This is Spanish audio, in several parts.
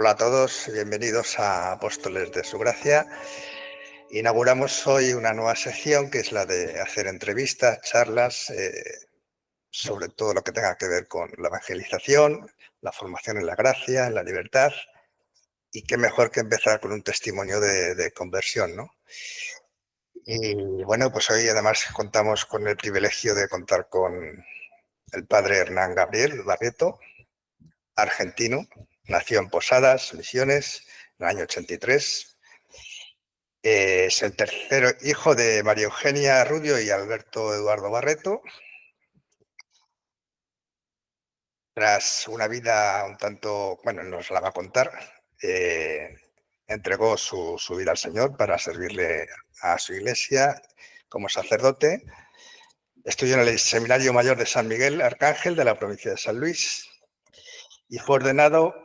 Hola a todos, bienvenidos a Apóstoles de su Gracia. Inauguramos hoy una nueva sección que es la de hacer entrevistas, charlas, sobre todo lo que tenga que ver con la evangelización, la formación en la gracia, en la libertad. Y qué mejor que empezar con un testimonio de conversión, ¿no? Y bueno, pues hoy además contamos con el privilegio de contar con el padre Hernán Gabriel Barreto, argentino, nació en Posadas, Misiones, en el año 83. Es el tercer hijo de María Eugenia Rubio y Alberto Eduardo Barreto. Tras una vida un tanto, bueno, nos la va a contar, entregó su vida al Señor para servirle a su iglesia como sacerdote. Estudió en el Seminario Mayor de San Miguel Arcángel de la provincia de San Luis y fue ordenado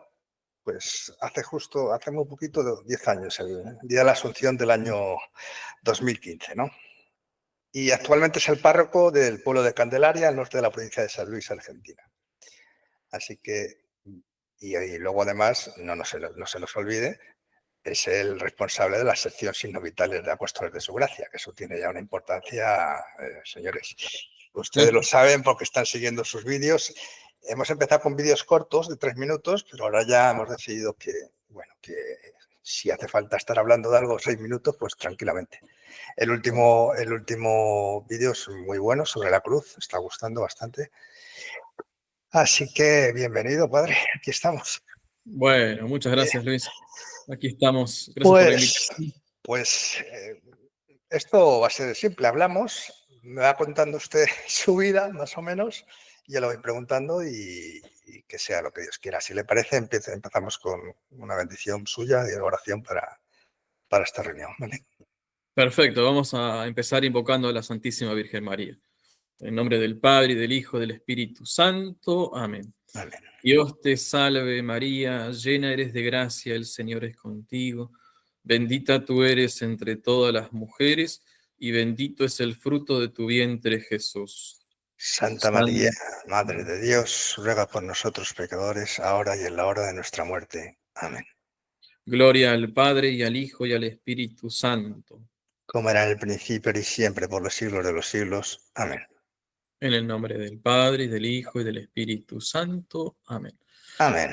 pues hace muy poquito, 10 años, el día de la Asunción del año 2015, ¿no? Y actualmente es el párroco del pueblo de Candelaria, al norte de la provincia de San Luis, Argentina. Así que, y luego además, no se nos olvide, es el responsable de la sección Signos Vitales de Apóstoles de su Gracia, que eso tiene ya una importancia, señores. Ustedes lo saben porque están siguiendo sus vídeos. Hemos empezado con vídeos cortos de 3 minutos, pero ahora ya hemos decidido que, bueno, que si hace falta estar hablando de algo 6 minutos, pues tranquilamente. El último vídeo es muy bueno, sobre la cruz, está gustando bastante. Así que bienvenido, padre, aquí estamos. Bueno, muchas gracias, Luis. Aquí estamos. Gracias por la invitación. Pues esto va a ser simple. Hablamos, me va contando usted su vida, más o menos, y yo lo voy preguntando y que sea lo que Dios quiera. Si le parece, empezamos con una bendición suya y oración para esta reunión, ¿vale? Perfecto, vamos a empezar invocando a la Santísima Virgen María. En nombre del Padre, y del Hijo, y del Espíritu Santo. Amén. Amén. Dios te salve, María, llena eres de gracia, el Señor es contigo. Bendita tú eres entre todas las mujeres, y bendito es el fruto de tu vientre, Jesús. Santa María, Madre de Dios, ruega por nosotros pecadores, ahora y en la hora de nuestra muerte. Amén. Gloria al Padre, y al Hijo, y al Espíritu Santo. Como era en el principio y siempre, por los siglos de los siglos. Amén. En el nombre del Padre, y del Hijo, y del Espíritu Santo. Amén. Amén.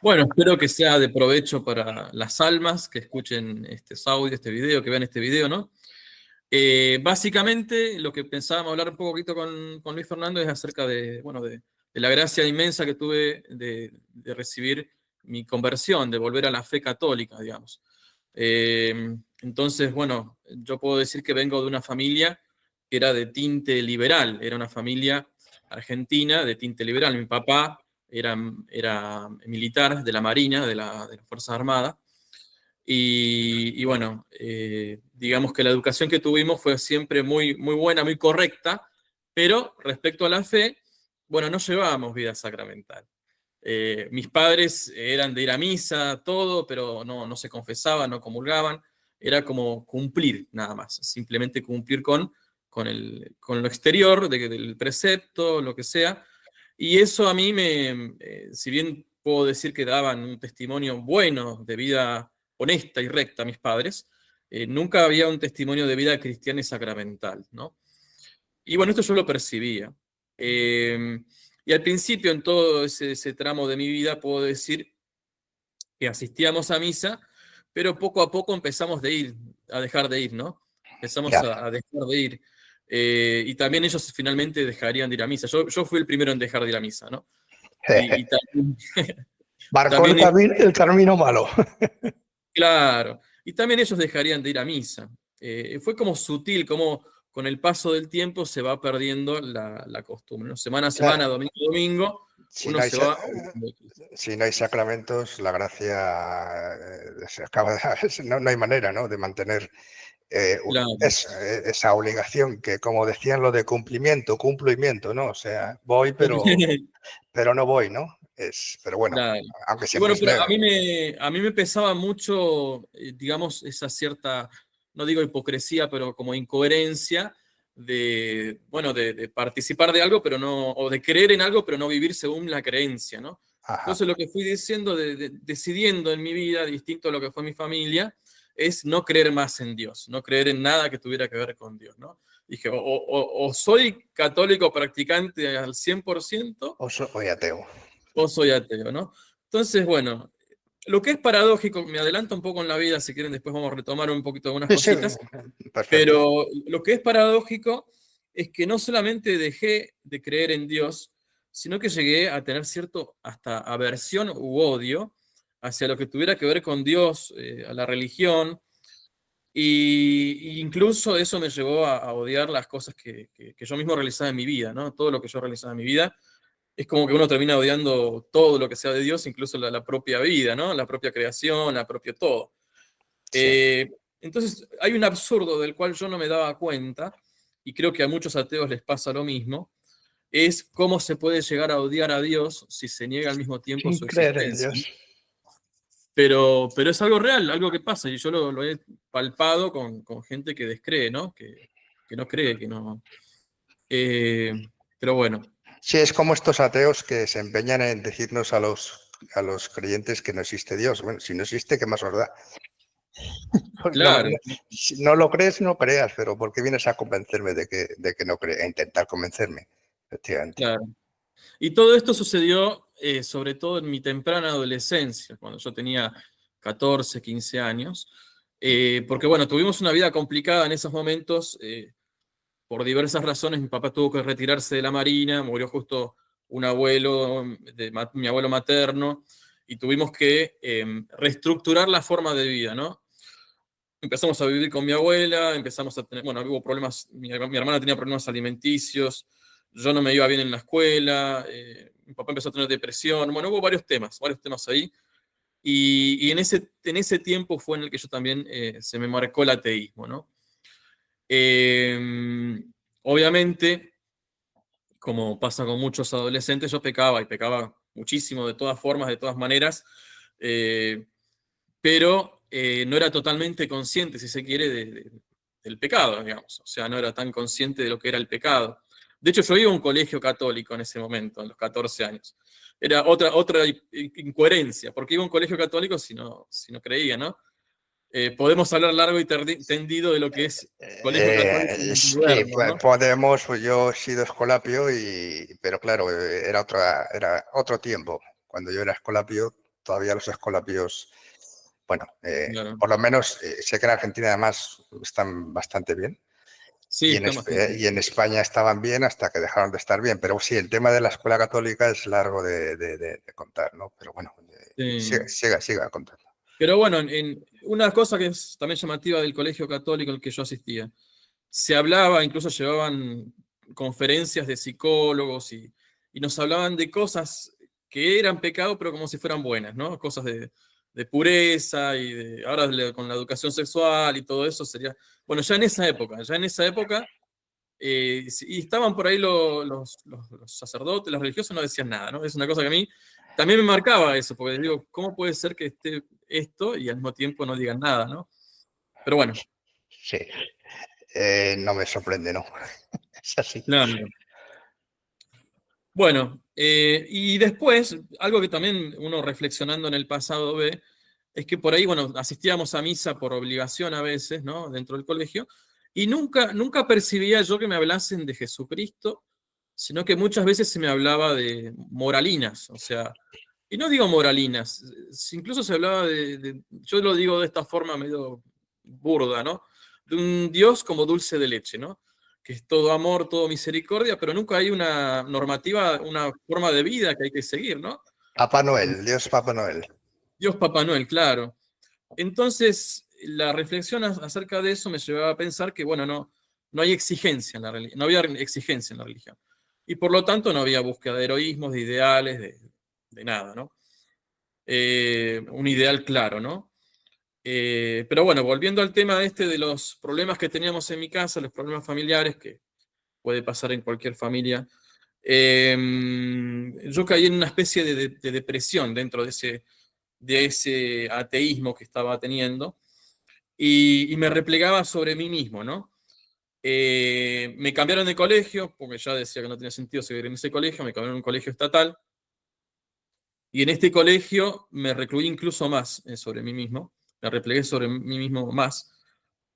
Bueno, espero que sea de provecho para las almas que escuchen este audio, este video, que vean este video, ¿no? Básicamente, lo que pensábamos hablar un poquito con Luis Fernando es acerca de, bueno, de la gracia inmensa que tuve de recibir mi conversión, de volver a la fe católica, digamos. Entonces, bueno, yo puedo decir que vengo de una familia que era de tinte liberal, era una familia argentina de tinte liberal. Mi papá era militar de la Marina, de las Fuerzas Armadas, y bueno, digamos que la educación que tuvimos fue siempre muy, muy buena, muy correcta, pero respecto a la fe, bueno, no llevábamos vida sacramental. Mis padres eran de ir a misa, todo, pero no se confesaban, no comulgaban, era como cumplir nada más, simplemente cumplir con lo exterior, del precepto, lo que sea, y eso a mí si bien puedo decir que daban un testimonio bueno de vida honesta y recta a mis padres, nunca había un testimonio de vida cristiana y sacramental, ¿no? Y bueno, esto yo lo percibía. Y al principio, en todo ese tramo de mi vida, puedo decir que asistíamos a misa, pero poco a poco empezamos a dejar de ir, ¿no? Empezamos a dejar de ir. Y también ellos finalmente dejarían de ir a misa. Yo fui el primero en dejar de ir a misa, ¿no? Y también, Marcó también el camino malo. claro, y también ellos dejarían de ir a misa. Fue como sutil, como con el paso del tiempo se va perdiendo la costumbre, ¿no? Semana a semana, Claro. domingo a domingo, Si uno no hay, se va... si no hay sacramentos, la gracia se acaba no hay manera, ¿no?, de mantener Claro. esa obligación que, como decían lo de cumplimiento, ¿no? O sea, voy, pero no voy, ¿no? Pero bueno, Claro. aunque Y siempre bueno, es pero leve. a mí me pesaba mucho, digamos, esa cierta, no digo hipocresía, pero como incoherencia bueno, de participar de algo, pero no, o de creer en algo, pero no vivir según la creencia, ¿no? Ajá. Entonces lo que fui diciendo, decidiendo en mi vida, distinto a lo que fue mi familia, es no creer más en Dios, no creer en nada que tuviera que ver con Dios, ¿no? Dije, o soy católico practicante al 100% Soy ateo. o soy ateo, ¿no? Entonces, bueno, lo que es paradójico, me adelanto un poco en la vida, si quieren después vamos a retomar un poquito algunas Sí, sí, cositas, perfecto. pero lo que es paradójico es que no solamente dejé de creer en Dios, sino que llegué a tener cierto hasta aversión u odio hacia lo que tuviera que ver con Dios, a la religión, y incluso eso me llevó a odiar las cosas que yo mismo realizaba en mi vida, ¿no? Todo lo que yo realizaba en mi vida. Es como que uno termina odiando todo lo que sea de Dios, incluso la propia vida, ¿no? La propia creación, la propia todo. Sí. Entonces, hay un absurdo del cual yo no me daba cuenta, y creo que a muchos ateos les pasa lo mismo, es cómo se puede llegar a odiar a Dios si se niega al mismo tiempo Sin su creer en existencia. Dios. Pero es algo real, algo que pasa, y yo lo he palpado con gente que descree, ¿no? Que no cree, que no. Eh, pero bueno, Sí, es como estos ateos que se empeñan en decirnos a los creyentes que no existe Dios. Bueno, si no existe, ¿qué más os da? Pues no, claro, si no lo crees, no creas, pero ¿por qué vienes a convencerme de que no crees? A intentar convencerme, efectivamente. claro. Y todo esto sucedió sobre todo en mi temprana adolescencia, cuando yo tenía 14, 15 años, porque bueno, tuvimos una vida complicada en esos momentos, por diversas razones. Mi papá tuvo que retirarse de la Marina, murió justo un abuelo, mi abuelo materno, y tuvimos que reestructurar la forma de vida, ¿no? Empezamos a vivir con mi abuela, empezamos a tener, bueno, hubo problemas, mi hermana tenía problemas alimenticios, yo no me iba bien en la escuela, mi papá empezó a tener depresión, bueno, hubo varios temas ahí, y en ese tiempo fue en el que yo también se me marcó el ateísmo, ¿no? Eh, Obviamente, como pasa con muchos adolescentes, yo pecaba y pecaba muchísimo, de todas formas, de todas maneras, eh, pero no era totalmente consciente, si se quiere, del pecado, digamos. O sea, no era tan consciente de lo que era el pecado. De hecho, yo iba a un colegio católico en ese momento, a los 14 años. Era otra incoherencia, porque iba a un colegio católico si no creía, ¿no? Podemos hablar largo y tendido de lo que es colegio católico Sí, moderno, ¿no? podemos, pues yo he sido escolapio, pero claro, era otro tiempo. Cuando yo era escolapio, todavía los escolapios, bueno, Claro. por lo menos sé que en Argentina además están bastante bien. Sí, está bastante Y en bien. España estaban bien hasta que dejaron de estar bien. Pero sí, el tema de la escuela católica es largo de contar, ¿no? Pero bueno, Sí. siga contando. Pero bueno, una cosa que es también llamativa del colegio católico al que yo asistía, se hablaba, incluso llevaban conferencias de psicólogos y nos hablaban de cosas que eran pecado, pero como si fueran buenas, ¿no? Cosas de pureza y ahora con la educación sexual y todo eso sería, bueno, ya en esa época, y estaban por ahí los sacerdotes, los religiosos no decían nada, ¿no? Es una cosa que a mí también me marcaba eso, porque digo, ¿cómo puede ser que esté esto y al mismo tiempo no digan nada, ¿no? Pero bueno, Sí, no me sorprende, ¿no? Es así. claro. Bueno, y después, algo que también uno reflexionando en el pasado ve, es que por ahí, bueno, asistíamos a misa por obligación a veces, ¿no? Dentro del colegio, y nunca percibía yo que me hablasen de Jesucristo, sino que muchas veces se me hablaba de moralinas, o sea, y no digo moralinas, incluso se hablaba yo lo digo de esta forma medio burda, ¿no? De un Dios como dulce de leche, ¿no? Que es todo amor, todo misericordia, pero nunca hay una normativa, una forma de vida que hay que seguir, ¿no? Papá Noel, Dios Papá Noel. Dios Papá Noel, claro. Entonces, la reflexión acerca de eso me llevaba a pensar que, bueno, no hay exigencia en la religión, no había exigencia en la religión. Y por lo tanto no había búsqueda de heroísmos, de ideales, de nada, ¿no? Un ideal claro, ¿no? Pero bueno, volviendo al tema este de los problemas que teníamos en mi casa, los problemas familiares, que puede pasar en cualquier familia, yo caí en una especie de depresión dentro de ese ateísmo que estaba teniendo y me replegaba sobre mí mismo, ¿no? Me cambiaron de colegio, porque ya decía que no tenía sentido seguir en ese colegio, me cambiaron a un colegio estatal, Y en este colegio me recluí incluso más sobre mí mismo, me replegué sobre mí mismo más,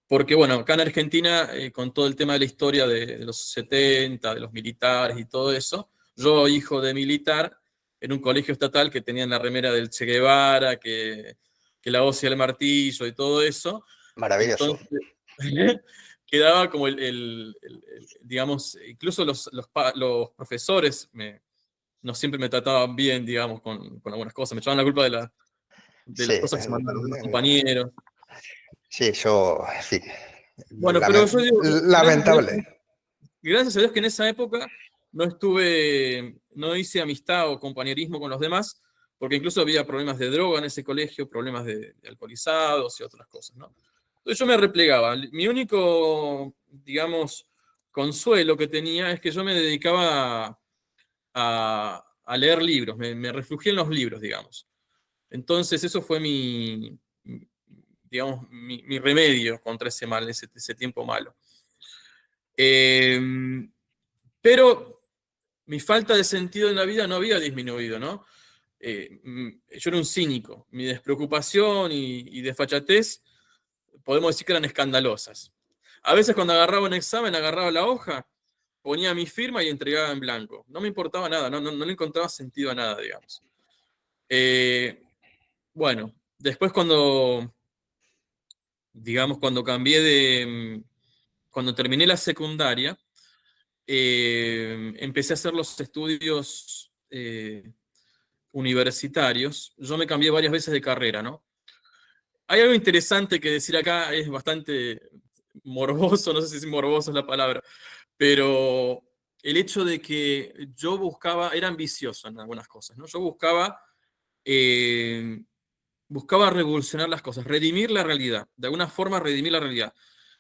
porque bueno, acá en Argentina, con todo el tema de la historia de los 70, de los militares y todo eso, yo, hijo de militar, en un colegio estatal que tenían la remera del Che Guevara, que la hoz y el martillo y todo eso, Maravilloso. entonces quedaba como digamos, incluso los profesores no siempre me trataban bien, digamos, con algunas cosas, me echaban la culpa de Sí, las cosas que se mandaban los compañeros. sí, eso, en fin, Bueno, pero yo digo, lamentable. gracias a Dios que en esa época no hice amistad o compañerismo con los demás, porque incluso había problemas de droga en ese colegio, problemas de alcoholizados y otras cosas, ¿no? Entonces yo me replegaba. Mi único, digamos, consuelo que tenía es que yo me dedicaba a leer libros, me refugié en los libros, digamos. Entonces eso fue digamos, mi remedio contra ese mal, ese tiempo malo. Eh, pero mi falta de sentido en la vida no había disminuido, ¿no? Yo era un cínico. Mi despreocupación y desfachatez, podemos decir que eran escandalosas. A veces cuando agarraba un examen, agarraba la hoja, ponía mi firma y entregaba en blanco. No me importaba nada, no le encontraba sentido a nada, digamos. Eh, bueno, después digamos, cuando terminé la secundaria, empecé a hacer los estudios universitarios. Yo me cambié varias veces de carrera, ¿no? Hay algo interesante que decir acá, es bastante morboso, no sé si es morboso es la palabra, pero el hecho de que yo era ambicioso en algunas cosas, ¿no? Yo eh, buscaba revolucionar las cosas, redimir la realidad, de alguna forma redimir la realidad.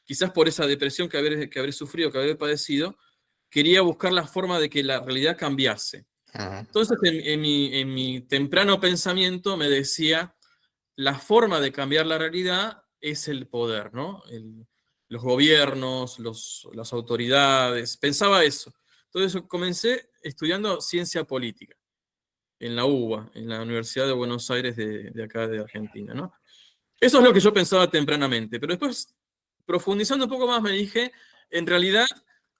Quizás por esa depresión que habré sufrido, que habré padecido, quería buscar la forma de que la realidad cambiase. Ujú. Entonces, en mi temprano pensamiento me decía, la forma de cambiar la realidad es el poder, ¿no? Los gobiernos, las autoridades, pensaba eso. Entonces comencé estudiando ciencia política en la UBA, en la Universidad de Buenos Aires de acá de Argentina, ¿no? Eso es lo que yo pensaba tempranamente, pero después, profundizando un poco más, me dije, en realidad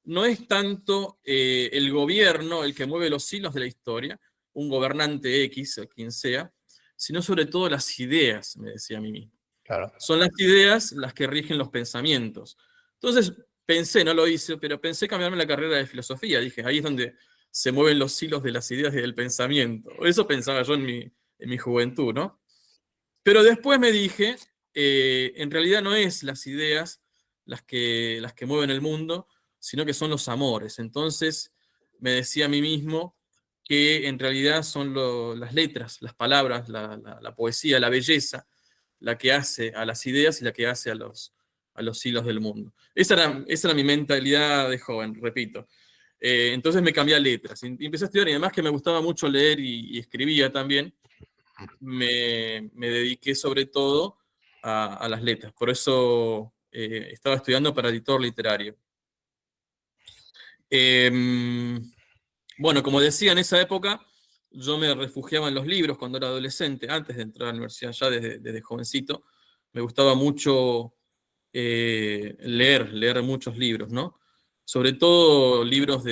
no es tanto el gobierno el que mueve los hilos de la historia, un gobernante X, o quien sea, sino sobre todo las ideas, me decía a mí mismo. Claro. Son las ideas las que rigen los pensamientos. Entonces pensé, no lo hice, pero pensé cambiarme la carrera de filosofía. Dije, ahí es donde se mueven los hilos de las ideas y del pensamiento. Eso pensaba yo en mi juventud, ¿no? Pero después me dije, en realidad no es las ideas las que mueven el mundo, sino que son los amores. Entonces me decía a mí mismo que en realidad son las letras, las palabras, la poesía, la belleza, la que hace a las ideas y la que hace a los hilos del mundo. Esa era mi mentalidad de joven, repito. Entonces me cambié a letras y empecé a estudiar, y además que me gustaba mucho leer y escribía también, me dediqué sobre todo a las letras. Por eso estaba estudiando para editor literario. Bueno, como decía, en esa época yo me refugiaba en los libros cuando era adolescente, antes de entrar a la universidad, ya desde jovencito. Me gustaba mucho leer muchos libros, ¿no? Sobre todo libros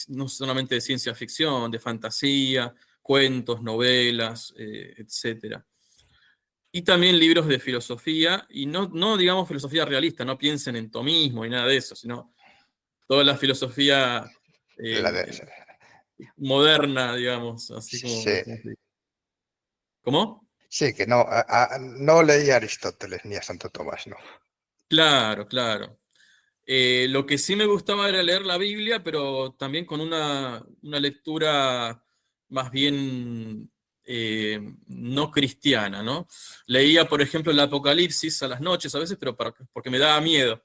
no solamente de ciencia ficción, de fantasía, cuentos, novelas, etcétera. Y también libros de filosofía, y no digamos filosofía realista, no piensen en tomismo y nada de eso, sino toda la filosofía La de- moderna, digamos, así sí, como se dice. ¿Cómo? sí, que no, no leía a Aristóteles ni a Santo Tomás, no. Claro, claro. Lo que sí me gustaba era leer la Biblia, pero también con una lectura más bien no cristiana, ¿no? Leía, por ejemplo, el Apocalipsis a las noches a veces, pero porque me daba miedo.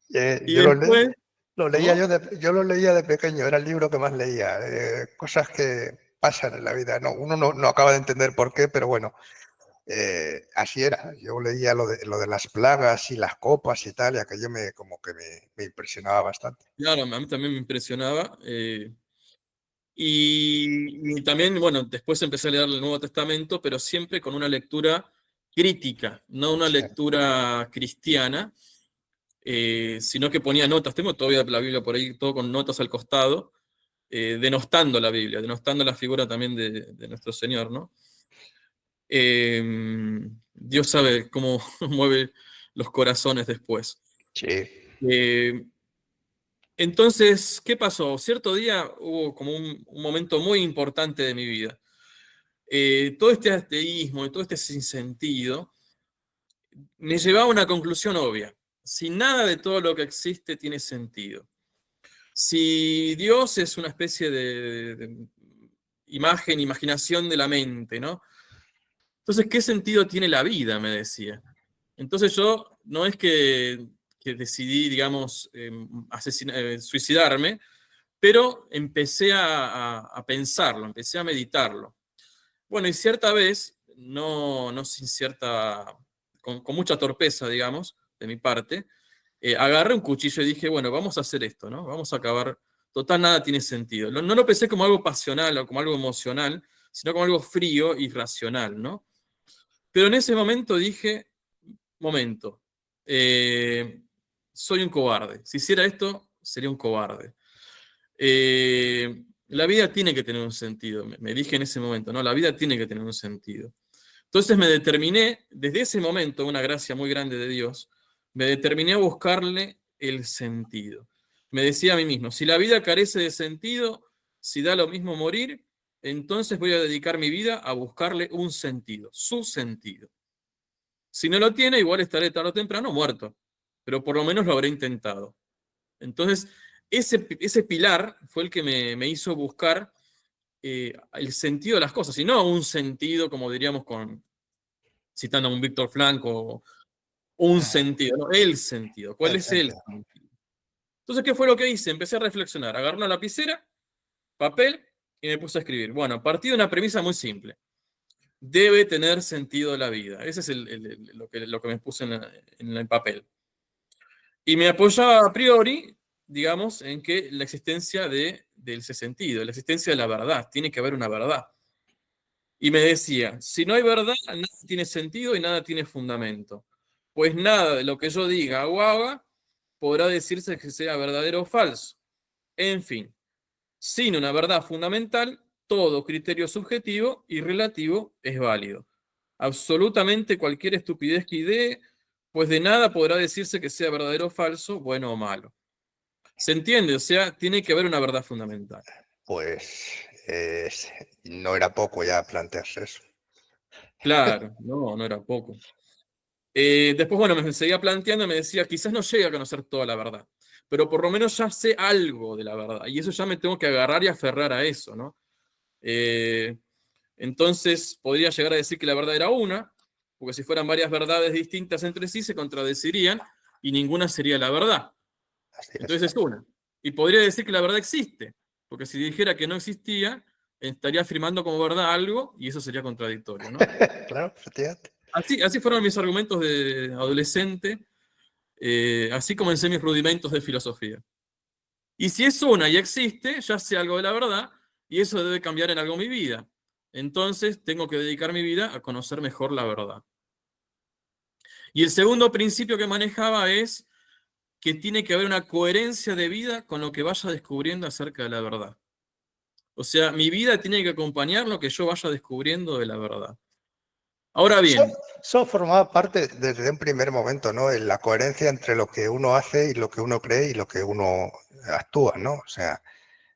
Y Yo después, lo leía ¿cómo? yo lo leía de pequeño, era el libro que más leía, cosas que pasan en la vida. No, uno no acaba de entender por qué, pero bueno, así era. Yo leía lo de las plagas y las copas y tal, y aquello como que me impresionaba bastante. Claro, a mí también me impresionaba. Y también, bueno, después empecé a leer el Nuevo Testamento, pero siempre con una lectura crítica, no una Sí, lectura cristiana, sino que ponía notas. Tengo todavía la Biblia por ahí, todo con notas al costado, denostando la Biblia, denostando la figura también de nuestro Señor, ¿no? Eh, Dios sabe cómo mueve los corazones después. sí, Eh, entonces, ¿qué pasó? Cierto día hubo como un momento muy importante de mi vida. Todo este ateísmo y todo este sinsentido me llevaba a una conclusión obvia. Si nada de todo lo que existe tiene sentido, si Dios es una especie de imagen, imaginación de la mente, ¿no? Entonces, ¿qué sentido tiene la vida? Me decía. Entonces yo no es que decidí, digamos, suicidarme, pero empecé a pensarlo, empecé a meditarlo. Bueno, y cierta vez, no sin cierta, con mucha torpeza, digamos, de mi parte, agarré un cuchillo y dije, bueno, vamos a hacer esto, ¿no? Vamos a acabar. Total, nada tiene sentido. No, no lo pensé como algo pasional o como algo emocional, sino como algo frío y racional, ¿no? Pero en ese momento dije, momento, eh, soy un cobarde. Si hiciera esto, sería un cobarde. La vida tiene que tener un sentido, me dije en ese momento, ¿no? La vida tiene que tener un sentido. Entonces me determiné, desde ese momento, una gracia muy grande de Dios, me determiné a buscarle el sentido. Me decía a mí mismo, si la vida carece de sentido, si da lo mismo morir, entonces voy a dedicar mi vida a buscarle un sentido, su sentido. Si no lo tiene, igual estaré tarde o temprano muerto, pero por lo menos lo habré intentado. Entonces, ese pilar fue el que me hizo buscar el sentido de las cosas, y no un sentido, como diríamos, citando a un Víctor Frank, o un sentido, no, el sentido. ¿Cuál el es el sentido. sentido? Entonces, ¿qué fue lo que hice? Empecé a reflexionar, agarré una lapicera, papel, y me puse a escribir. Bueno, partí de una premisa muy simple. Debe tener sentido la vida. Ese es lo que me puse en el papel. Y me apoyaba a priori, digamos, en que la existencia de ese sentido, la existencia de la verdad, tiene que haber una verdad. Y me decía, si no hay verdad, nada tiene sentido y nada tiene fundamento. Pues nada de lo que yo diga o haga podrá decirse que sea verdadero o falso. En fin, sin una verdad fundamental, todo criterio subjetivo y relativo es válido. Absolutamente cualquier estupidez que idee, pues de nada podrá decirse que sea verdadero o falso, bueno o malo. ¿Se entiende? O sea, tiene que haber una verdad fundamental. Pues no era poco ya plantearse eso. Claro, no, no era poco. Después, bueno, me seguía planteando y me decía, quizás no llegue a conocer toda la verdad, pero por lo menos ya sé algo de la verdad, y eso ya me tengo que agarrar y aferrar a eso, ¿no? Eh, entonces, podría llegar a decir que la verdad era una, porque si fueran varias verdades distintas entre sí, se contradecirían y ninguna sería la verdad. Así es. Entonces es una. Y podría decir que la verdad existe, porque si dijera que no existía, estaría afirmando como verdad algo y eso sería contradictorio, ¿no? Claro, efectivamente. Así fueron mis argumentos de adolescente, así comencé mis rudimentos de filosofía. Y si es una y existe, ya sé algo de la verdad y eso debe cambiar en algo mi vida. Entonces tengo que dedicar mi vida a conocer mejor la verdad. Y el segundo principio que manejaba es que tiene que haber una coherencia de vida con lo que vaya descubriendo acerca de la verdad. O sea, mi vida tiene que acompañar lo que yo vaya descubriendo de la verdad. Ahora Eso, bien, eso formaba parte desde un primer momento, ¿no? En la coherencia entre lo que uno hace y lo que uno cree y lo que uno actúa, ¿no? O sea,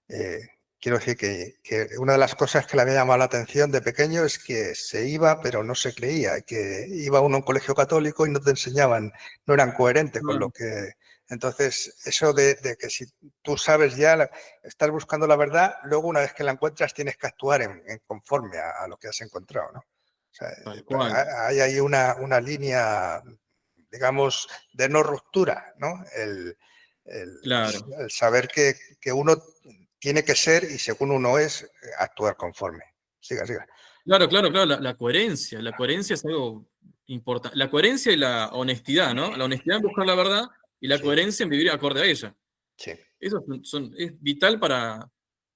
eh, quiero decir que una de las cosas que le había llamado la atención de pequeño es que se iba, pero no se creía, que iba uno a un colegio católico y no te enseñaban, no eran coherentes con lo que... Entonces, eso de que si tú sabes ya, estás buscando la verdad, luego una vez que la encuentras tienes que actuar en conforme a lo que has encontrado, ¿no? O sea, tal cual, hay ahí una línea, digamos, de no ruptura, ¿no? El- claro. el saber que uno tiene que ser y según uno es, actuar conforme. Siga, siga. Claro, claro, claro, la coherencia es algo importante. La coherencia y la honestidad, ¿no? La honestidad en buscar la verdad y la Sí, coherencia en vivir acorde a ella. sí, Eso es vital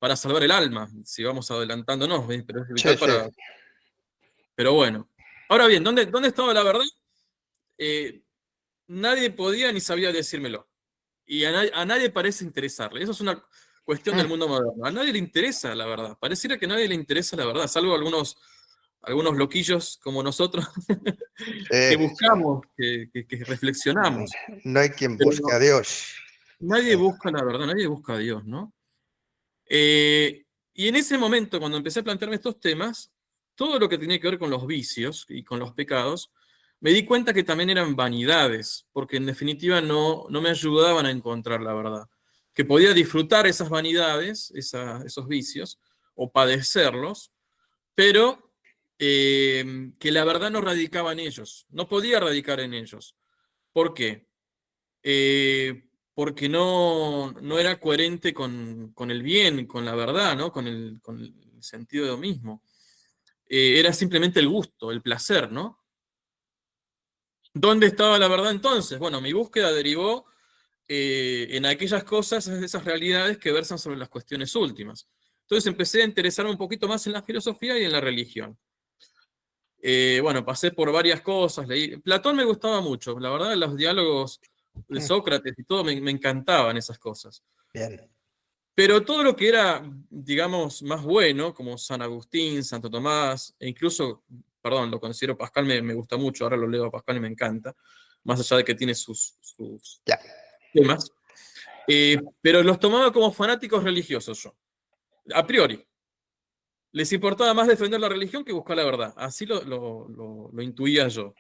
para salvar el alma, si vamos adelantándonos, ¿ves? Pero es Sí, vital sí. para... Pero bueno. Ahora bien, ¿dónde estaba la verdad? Eh, Nadie podía ni sabía decírmelo. Y a nadie parece interesarle. Eso es una cuestión del Mm. mundo moderno. A nadie le interesa la verdad. Pareciera que a nadie le interesa la verdad, salvo algunos loquillos como nosotros que Sí, sí. buscamos, que reflexionamos. No hay quien busque a Pero Dios. nadie busca la verdad, nadie busca a Dios, ¿no? Y en ese momento, cuando empecé a plantearme estos temas, todo lo que tenía que ver con los vicios y con los pecados, me di cuenta que también eran vanidades, porque en definitiva no me ayudaban a encontrar la verdad. Que podía disfrutar esas vanidades, esos vicios, o padecerlos, pero que la verdad no radicaba en ellos, no podía radicar en ellos. ¿Por qué? Porque no era coherente con el bien, con la verdad, ¿no? Con el sentido de lo mismo. Era simplemente el gusto, el placer, ¿no? ¿Dónde estaba la verdad entonces? Bueno, mi búsqueda derivó en aquellas cosas, en esas realidades que versan sobre las cuestiones últimas. Entonces empecé a interesarme un poquito más en la filosofía y en la religión. Bueno, pasé por varias cosas, leí. Platón me gustaba mucho, la verdad, los diálogos de Mm. Sócrates y todo me encantaban esas cosas. Bien. Pero todo lo que era, digamos, más bueno, como San Agustín, Santo Tomás, e incluso, perdón, lo considero Pascal, me gusta mucho, ahora lo leo a Pascal y me encanta, más allá de que tiene sus Ya. temas, pero los tomaba como fanáticos religiosos yo, a priori. Les importaba más defender la religión que buscar la verdad, así lo intuía yo.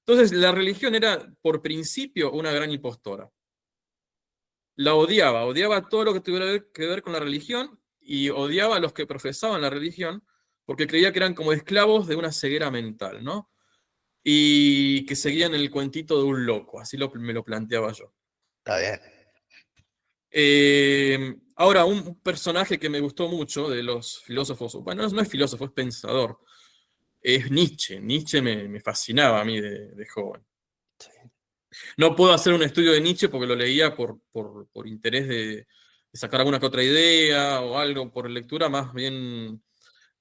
Entonces, la religión era, por principio, una gran impostora. La odiaba todo lo que tuviera que ver con la religión y odiaba a los que profesaban la religión porque creía que eran como esclavos de una ceguera mental, ¿no? Y que seguían el cuentito de un loco, así me lo planteaba yo. Está bien. Ahora, un personaje que me gustó mucho de los filósofos, bueno, no es filósofo, es pensador, es Nietzsche. Nietzsche me fascinaba a mí de joven. No puedo hacer un estudio de Nietzsche porque lo leía por interés de sacar alguna que otra idea o algo, por lectura más bien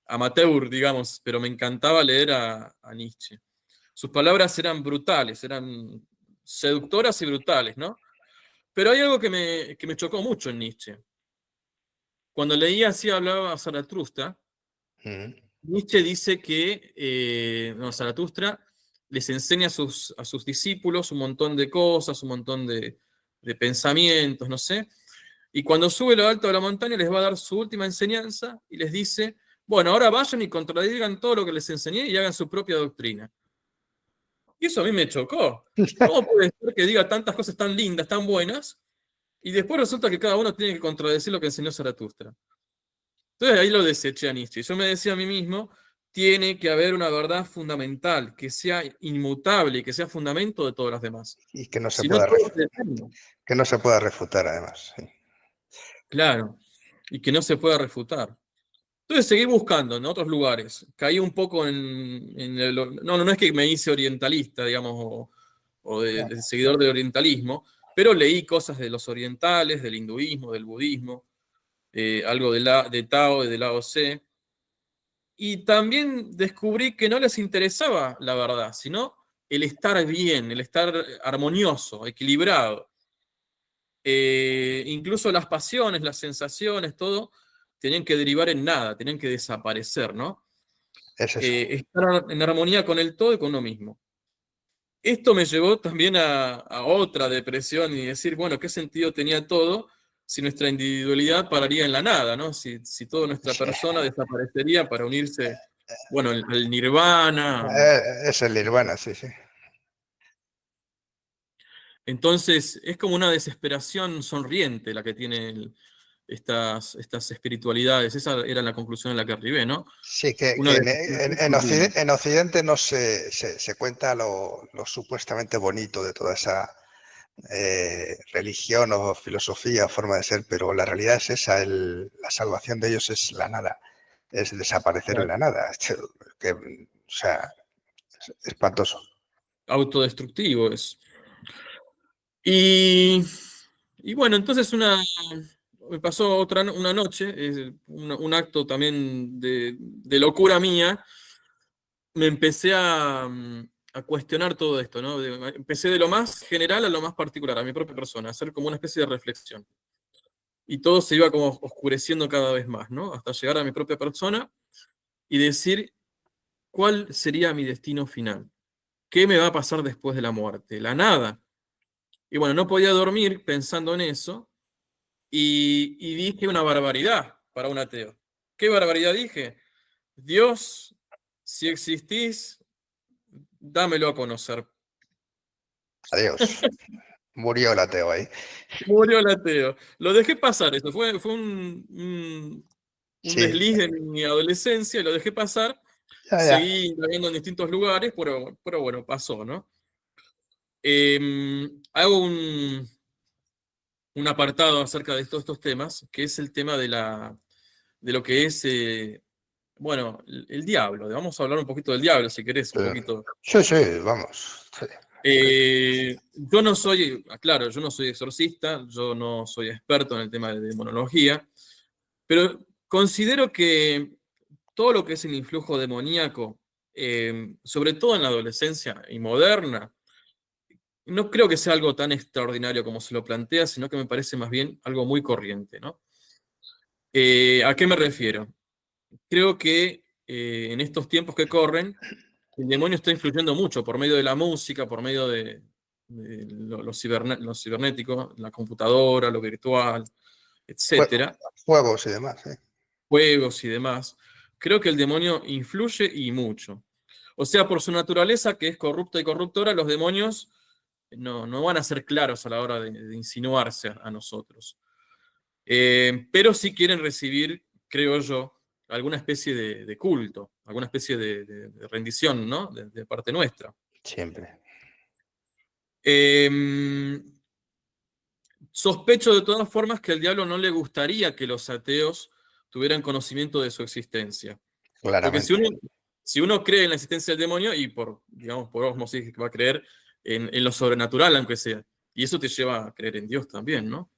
amateur, digamos, pero me encantaba leer a Nietzsche. Sus palabras eran brutales, eran seductoras y brutales, ¿no? Pero hay algo que me chocó mucho en Nietzsche. Cuando leía así hablaba a Zaratustra, Mm. Nietzsche dice que no, Zaratustra les enseña a sus discípulos un montón de cosas, un montón de pensamientos, no sé, y cuando sube lo alto de la montaña les va a dar su última enseñanza y les dice, bueno, ahora vayan y contradigan todo lo que les enseñé y hagan su propia doctrina. Y eso a mí me chocó. ¿Cómo puede ser que diga tantas cosas tan lindas, tan buenas, y después resulta que cada uno tiene que contradecir lo que enseñó Zaratustra? Entonces ahí lo deseché a Nietzsche. Yo me decía a mí mismo, tiene que haber una verdad fundamental, que sea inmutable y que sea fundamento de todas las demás. Y que no se Si no, pueda todo refutar. es eterno. Que no se pueda refutar, además. Sí. Claro, y que no se pueda refutar. Entonces seguí buscando en otros lugares. Caí un poco en no es que me hice orientalista, digamos, o de seguidor del orientalismo, pero leí cosas de los orientales, del hinduismo, del budismo, algo de Tao, de Lao Tse. Y también descubrí que no les interesaba la verdad, sino el estar bien, el estar armonioso, equilibrado. Incluso las pasiones, las sensaciones, todo, tenían que derivar en nada, tenían que desaparecer, ¿no? Es eso. Estar en armonía con el todo y con uno mismo. Esto me llevó también a otra depresión y decir, bueno, ¿qué sentido tenía todo si nuestra individualidad pararía en la nada, ¿no? Si toda nuestra Sí. persona desaparecería para unirse, bueno, al nirvana. Es el nirvana, sí, sí. Entonces, es como una desesperación sonriente la que tienen estas espiritualidades. Esa era la conclusión a la que arribé, ¿no? Sí, que, Una que desesperación sonriente. En Occidente no se cuenta lo supuestamente bonito de toda esa religión o filosofía o forma de ser, pero la realidad es esa, la salvación de ellos es la nada, es desaparecer en Claro. la nada. O sea, es espantoso. Autodestructivo es. Y, y bueno, entonces me pasó una noche, un acto también de locura mía. Me empecé a cuestionar todo esto, ¿no? Empecé de lo más general a lo más particular, a mi propia persona, a hacer como una especie de reflexión. Y todo se iba como oscureciendo cada vez más, ¿no? Hasta llegar a mi propia persona y decir cuál sería mi destino final. ¿Qué me va a pasar después de la muerte? La nada. Y bueno, no podía dormir pensando en eso y dije una barbaridad para un ateo. ¿Qué barbaridad dije? Dios, si existís, dámelo a conocer. Adiós. Murió el ateo ahí. Murió el ateo. Lo dejé pasar, eso fue un Sí, desliz de mi adolescencia, y lo dejé pasar. ya, ya. Seguí indagando en distintos lugares, pero bueno, pasó, ¿no? Hago un apartado acerca de todos estos temas, que es el tema de lo que es, bueno, el diablo. Vamos a hablar un poquito del diablo, si querés, un poquito. Sí, sí, vamos. Sí. Yo no soy, claro, yo no soy exorcista, yo no soy experto en el tema de demonología, pero considero que todo lo que es el influjo demoníaco, sobre todo en la adolescencia y moderna, no creo que sea algo tan extraordinario como se lo plantea, sino que me parece más bien algo muy corriente, ¿no? ¿A qué me refiero? Creo que en estos tiempos que corren, el demonio está influyendo mucho por medio de la música, por medio de lo cibernético, la computadora, lo virtual, Jue- etcétera, Juegos y demás, sí. juegos y demás. Creo que el demonio influye y mucho. O sea, por su naturaleza, que es corrupta y corruptora, los demonios no van a ser claros a la hora de insinuarse a nosotros. Pero sí quieren recibir, creo yo, alguna especie de culto, alguna especie de rendición, ¿no? De parte nuestra. Siempre. Eh, Sospecho de todas formas que al diablo no le gustaría que los ateos tuvieran conocimiento de su existencia. Porque Claramente. si uno cree en la existencia del demonio, y digamos, por osmosis va a creer en lo sobrenatural, aunque sea. Y eso te lleva a creer en Dios también, ¿no?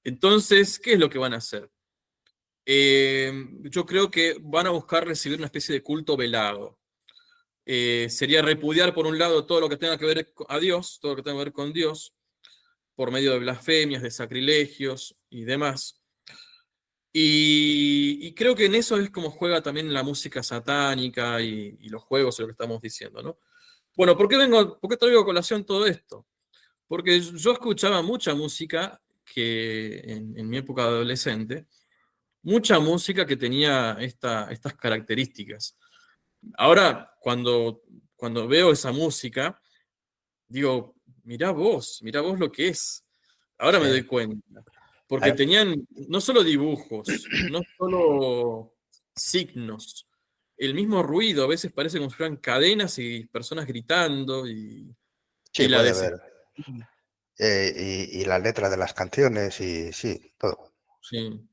Entonces, ¿qué es lo que van a hacer? Yo creo que van a buscar recibir una especie de culto velado. Sería repudiar, por un lado, todo lo que tenga que ver a Dios, todo lo que tenga que ver con Dios, por medio de blasfemias, de sacrilegios y demás. Y creo que en eso es como juega también la música satánica y los juegos, lo que estamos diciendo, ¿no? Bueno, por qué traigo a colación todo esto? Porque yo escuchaba mucha música que en mi época de adolescente, mucha música que tenía estas características. Ahora, cuando veo esa música, digo, mirá vos lo que es. Ahora me Sí. doy cuenta. Porque Claro. tenían no solo dibujos, no solo signos, el mismo ruido, a veces parece como si fueran cadenas y personas gritando y Sí, la puede des... haber. Y la letra de las canciones y sí, todo. Sí. Sí.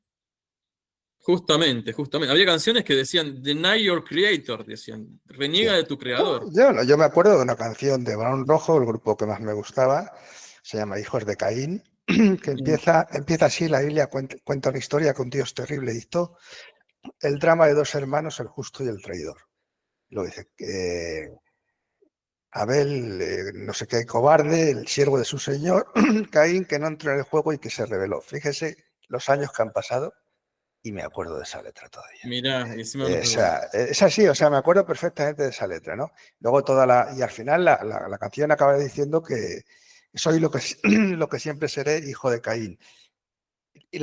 Justamente, justamente. Había canciones que decían, Deny your creator, decían, Sí. reniega de tu creador. Yo me acuerdo de una canción de Barón Rojo, el grupo que más me gustaba, se llama Hijos de Caín, que Sí, empieza así, la Biblia cuenta una historia que un Dios terrible dictó, el drama de dos hermanos, el justo y el traidor. Lo dice, Abel, no sé qué, cobarde, el siervo de su señor, Caín, que no entró en el juego y que se rebeló. Fíjese los años que han pasado y me acuerdo de esa letra todavía. mirá, y encima no O te duele. sea, es así, o sea, me acuerdo perfectamente de esa letra, ¿no? Luego y al final la canción acaba diciendo que soy lo que, lo que siempre seré, hijo de Caín. Y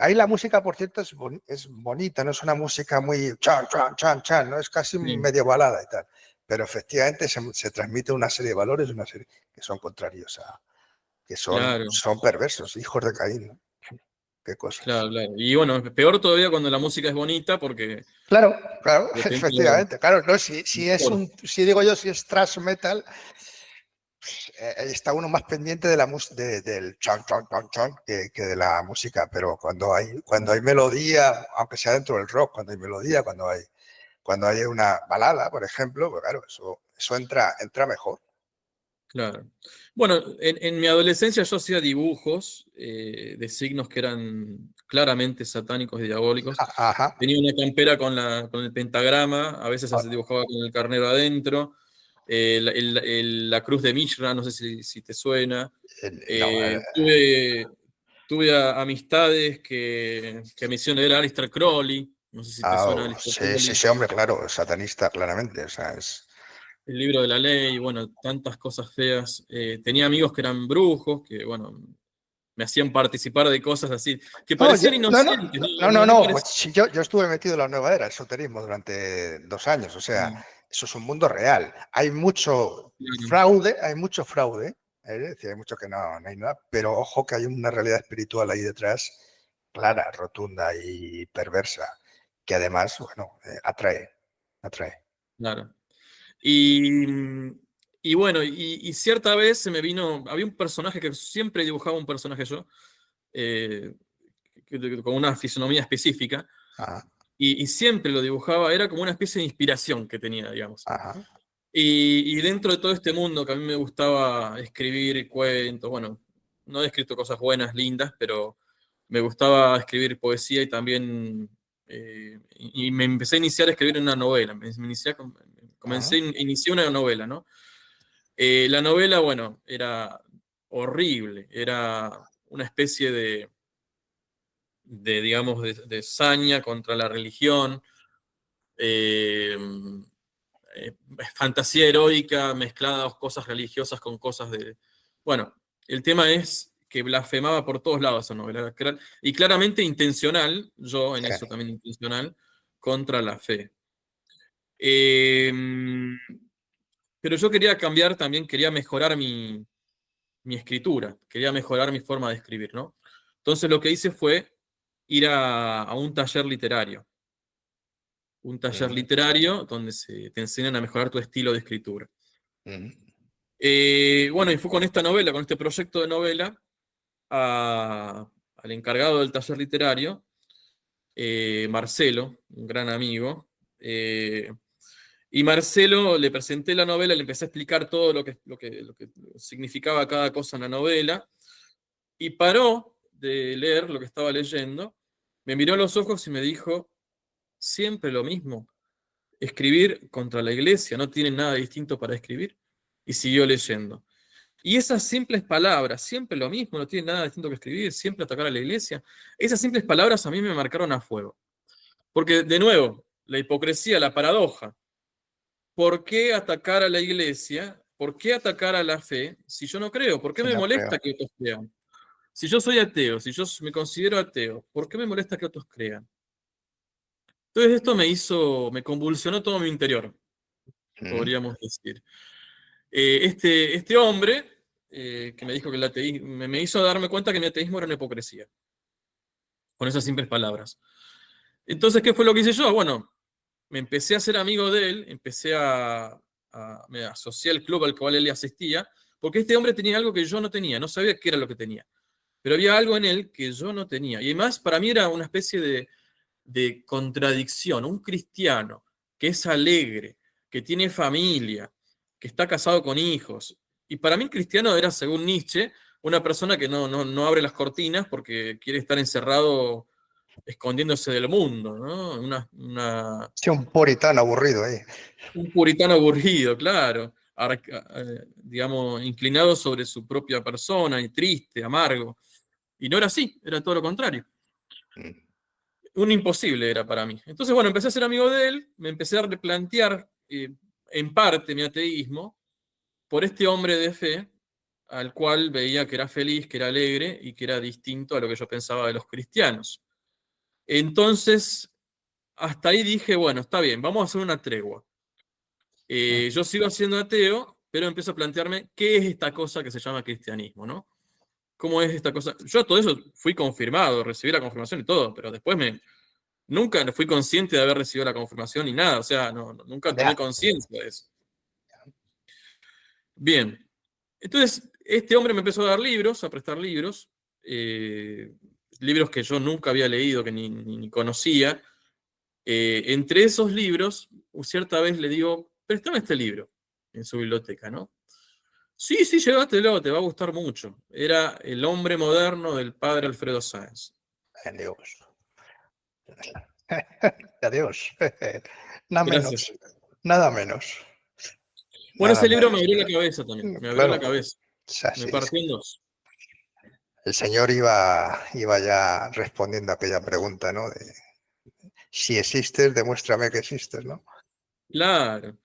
ahí la música, por cierto, es bonita, no es una música muy chan, chan, chan, chan, ¿no? Es casi Sí, medio balada y tal. Pero efectivamente se transmite una serie de valores, una serie que son contrarios que claro, son perversos, hijos de Caín, ¿no? Qué cosas. claro, claro. Y bueno, peor todavía cuando la música es bonita porque Claro, claro, depende efectivamente, claro, no, del es corte. si digo yo, si es thrash metal, está uno más pendiente de del chan, chan, chan, chan que de la música, pero cuando hay melodía, aunque sea dentro del rock, cuando hay melodía, cuando hay una balada, por ejemplo, pues claro, eso entra mejor. Claro. Bueno, en mi adolescencia yo hacía dibujos de signos que eran claramente satánicos y diabólicos. Ajá. Tenía una campera con el pentagrama, a veces Ah, se dibujaba con el carnero adentro, la cruz de Mishra, no sé si te suena. no, Tuve amistades que me hicieron leer a Aleister Crowley, no sé si te suena Aleister sí, sí, Crowley, sí, hombre, claro, satanista, claramente. O sea, el libro de la ley, bueno, tantas cosas feas. Tenía amigos que eran brujos, que, bueno, me hacían participar de cosas así, que No, parecían no, inocentes, no no. Pues parecían. sí, yo estuve metido en la nueva era, esoterismo, durante 2 años. O sea, eso es un mundo real. Hay mucho Claro, fraude, hay mucho fraude. Es decir, hay mucho que no hay nada. Pero ojo que hay una realidad espiritual ahí detrás, clara, rotunda y perversa, que además, bueno, atrae, atrae. claro. Y, y bueno, y cierta vez se me vino, había un personaje que siempre dibujaba un personaje yo, eh, con una fisonomía específica, Ajá, y siempre lo dibujaba, era como una especie de inspiración que tenía, digamos. ajá, Y dentro de todo este mundo que a mí me gustaba escribir cuentos, bueno, no he escrito cosas buenas, lindas, pero me gustaba escribir poesía y también, y me empecé a iniciar a escribir una novela, ajá. inicié una novela, ¿no? La novela, bueno, era horrible, era una especie digamos, de saña contra la religión, eh, fantasía heroica mezclada cosas religiosas con cosas de... Bueno, el tema es que blasfemaba por todos lados esa novela. Y claramente intencional, yo en eso también intencional, contra la fe. Eh, pero yo quería cambiar también, quería mejorar mi escritura, quería mejorar mi forma de escribir, ¿no? Entonces lo que hice fue ir a un taller literario. Un taller Ujú, literario donde te enseñan a mejorar tu estilo de escritura. ujú, Bueno, y fue con esta novela, con este proyecto de novela, al encargado del taller literario, Marcelo, un gran amigo. Y Marcelo le presenté la novela, le empecé a explicar todo lo que significaba cada cosa en la novela, y paró de leer lo que estaba leyendo, me miró a los ojos y me dijo, siempre lo mismo, escribir contra la iglesia, no tiene nada distinto para escribir, y siguió leyendo. Y esas simples palabras, siempre lo mismo, no tiene nada distinto que escribir, siempre atacar a la iglesia, esas simples palabras a mí me marcaron a fuego. Porque, de nuevo, la hipocresía, la paradoja, ¿por qué atacar a la iglesia? ¿Por qué atacar a la fe si yo no creo? ¿Por qué sí, me no creo. molesta que otros crean? Si yo soy ateo, si yo me considero ateo, ¿por qué me molesta que otros crean? Entonces esto me convulsionó todo mi interior, Ujú, podríamos decir. Este hombre que me dijo que el ateísmo, me hizo darme cuenta que mi ateísmo era una hipocresía, con esas simples palabras. Entonces, ¿qué fue lo que hice yo? Bueno, me empecé a ser amigo de él, me asocié al club al cual él asistía, porque este hombre tenía algo que yo no tenía, no sabía qué era lo que tenía, pero había algo en él que yo no tenía. Y además, para mí era una especie de contradicción, un cristiano que es alegre, que tiene familia, que está casado con hijos. Y para mí el cristiano era, según Nietzsche, una persona que no abre las cortinas porque quiere estar encerrado escondiéndose del mundo, ¿no? sí, un puritano aburrido ahí. Un puritano aburrido, claro, digamos, inclinado sobre su propia persona y triste, amargo. Y no era así, era todo lo contrario. Mm, Un imposible era para mí. Entonces, bueno, empecé a ser amigo de él, me empecé a replantear en parte mi ateísmo por este hombre de fe al cual veía que era feliz, que era alegre y que era distinto a lo que yo pensaba de los cristianos. Entonces, hasta ahí dije, bueno, está bien, vamos a hacer una tregua. mm. Yo sigo siendo ateo, pero empiezo a plantearme qué es esta cosa que se llama cristianismo, ¿no? ¿Cómo es esta cosa? Yo todo eso fui confirmado, recibí la confirmación y todo, pero después nunca fui consciente de haber recibido la confirmación ni nada, o sea, nunca tomé Ya. conciencia de eso. Bien, entonces este hombre me empezó a dar libros, a prestar libros, eh, libros que yo nunca había leído, que ni conocía. Entre esos libros, cierta vez le digo, préstame este libro en su biblioteca, ¿no? Sí, sí, llévatelo, te va a gustar mucho. Era El hombre moderno del padre Alfredo Sáenz. Adiós. Adiós. Nada Gracias. menos. Nada menos. Bueno, Nada ese libro me menos. abrió la cabeza también, me abrió la Claro. cabeza, O sea, me sí, partió en dos. el señor iba ya respondiendo a aquella pregunta, ¿no? De si existes, demuéstrame que existes, ¿no? Claro.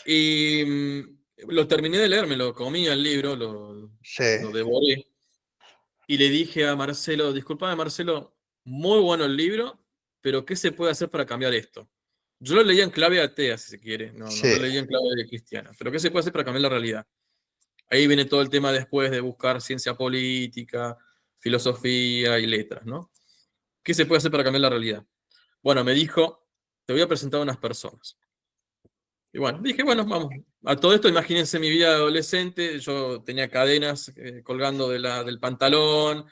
Y lo terminé de leer, me lo comí el libro, Sí, lo devoré. Y le dije a Marcelo, disculpame Marcelo, muy bueno el libro, pero ¿qué se puede hacer para cambiar esto? Yo lo leía en clave atea, si se quiere, no sí. lo leía en clave cristiana, pero ¿qué se puede hacer para cambiar la realidad? Ahí viene todo el tema después de buscar ciencia política, filosofía y letras, ¿no? ¿Qué se puede hacer para cambiar la realidad? Bueno, me dijo, te voy a presentar a unas personas. Y bueno, dije, bueno, vamos. A todo esto, imagínense mi vida de adolescente, yo tenía cadenas colgando del pantalón,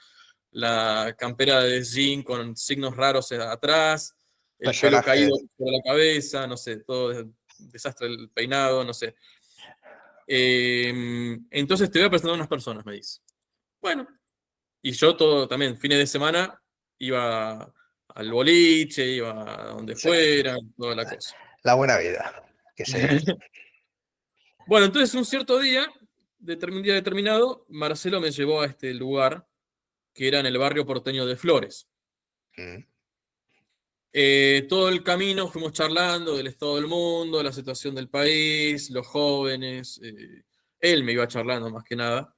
la campera de jean con signos raros atrás, el pelo Personaje. caído sobre la cabeza, no sé, todo desastre el peinado, no sé. Entonces te voy a presentar a unas personas, me dice. Bueno, y yo todo también, fines de semana, iba al boliche, iba a donde Sí, fuera, toda la cosa. la buena vida. Que se dice. Bueno, entonces un cierto día, un día determinado, Marcelo me llevó a este lugar que era en el barrio porteño de Flores. Mm. Todo el camino fuimos charlando del estado del mundo, de la situación del país, los jóvenes. Él me iba charlando más que nada.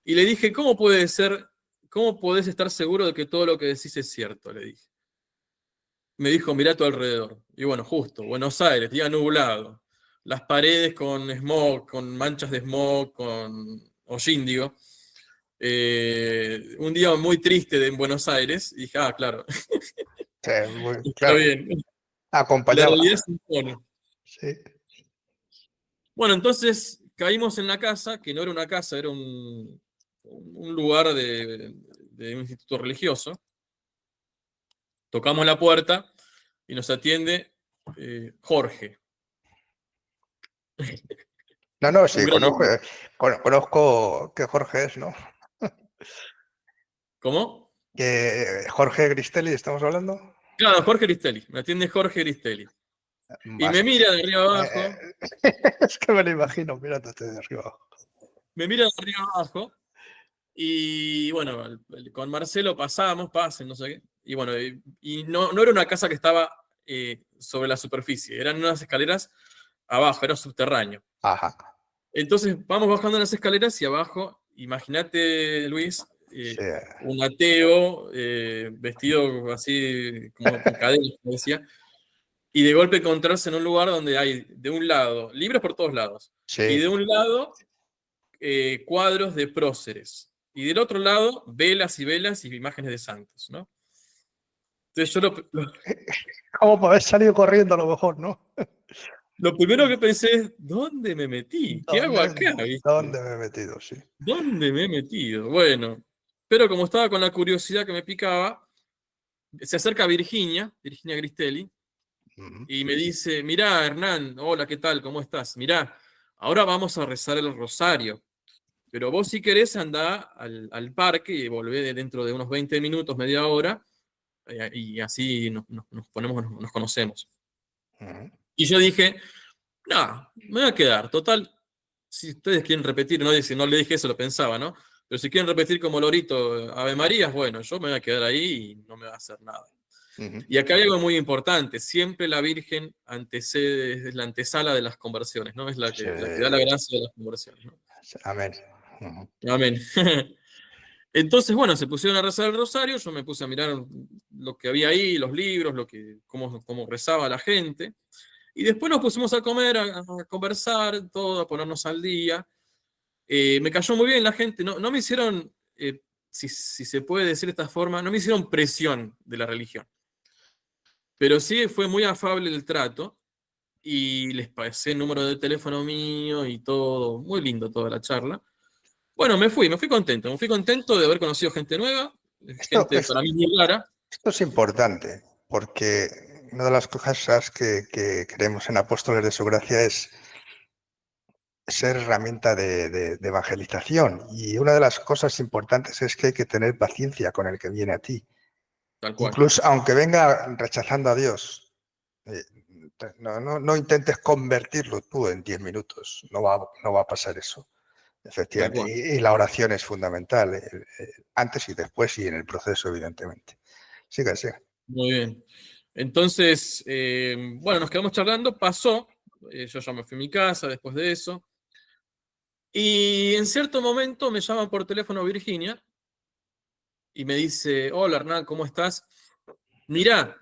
Y le dije, ¿cómo puede ser, cómo podés estar seguro de que todo lo que decís es cierto? Le dije. Me dijo, mirá a tu alrededor. Y bueno, justo, Buenos Aires, día nublado. Las paredes con smog, con manchas de smog, con hollíndigo. Un día muy triste en Buenos Aires. Y dije, ah, claro, Sí, está claro. bien. La Acompañaba. realidad se impone. Sí. Bueno, entonces caímos en la casa, que no era una casa, era un lugar de un instituto religioso. Tocamos la puerta y nos atiende Jorge, No, no, un sí, gran conozco, amigo. conozco que Jorge es, ¿no? ¿Cómo? Que Jorge Gristelli, ¿estamos hablando? Claro, Jorge Gristelli, me atiende Jorge Gristelli. Y me Vas. mira de arriba Eh, abajo, es que me lo imagino mirándote de arriba. me mira de arriba abajo, y bueno, con Marcelo pasen, no sé qué. Y bueno, y no era una casa que estaba sobre la superficie, eran unas escaleras abajo, era subterráneo. Ajá. Entonces vamos bajando las escaleras y abajo, imagínate, Luis, Sí. un ateo vestido así como con cadenas, como decía, y de golpe encontrarse en un lugar donde hay de un lado libros por todos lados, y Sí. de un lado cuadros de próceres, y del otro lado velas y velas y imágenes de santos, ¿no? Entonces yo ¿Cómo podés salir corriendo a lo mejor, no? lo primero que pensé es, ¿dónde me metí? ¿Qué hago ¿Dónde, acá? ¿Viste? dónde me he metido? Sí. ¿Dónde me he metido? Bueno, pero como estaba con la curiosidad que me picaba, se acerca Virginia Gristelli, Ujú. y me dice, mirá, Hernán, hola, ¿qué tal? ¿Cómo estás? Mirá, ahora vamos a rezar el rosario, pero vos si querés andá al parque y volvé dentro de unos 20 minutos, media hora, y así nos ponemos, nos conocemos. Ujú. Y yo dije, no, me voy a quedar, total, si ustedes quieren repetir, si no le dije eso, lo pensaba, ¿no? Pero si quieren repetir como Lorito, Ave Marías, bueno, yo me voy a quedar ahí y no me va a hacer nada. Ujú. Y acá hay algo muy importante, siempre la Virgen antecede, es la antesala de las conversiones, ¿no? Es Sí. la que da la gracia de las conversiones, ¿no? Amén. Ujú. Amén. Entonces, bueno, se pusieron a rezar el rosario, yo me puse a mirar lo que había ahí, los libros, cómo rezaba la gente, y después nos pusimos a comer, a conversar, todo, a ponernos al día. Me cayó muy bien la gente, no me hicieron, si se puede decir de esta forma, no me hicieron presión de la religión, pero sí fue muy afable el trato y les pasé el número de teléfono mío y todo, muy lindo toda la charla. Bueno, me fui contento de haber conocido gente nueva, Esto, gente para mí muy rara. esto es importante porque una de las cosas que creemos en Apóstoles de su Gracia es ser herramienta de evangelización. Y una de las cosas importantes es que hay que tener paciencia con el que viene a ti. Tal cual. Incluso aunque venga rechazando a Dios, no intentes convertirlo tú en 10 minutos. No va a pasar eso. Tal Efectivamente. cual. Y la oración es fundamental, antes y después y en el proceso, evidentemente. Siga, siga. Muy bien. Entonces, bueno, nos quedamos charlando, pasó, yo ya me fui a mi casa después de eso, y en cierto momento me llama por teléfono Virginia y me dice, hola Hernán, ¿cómo estás? Mirá,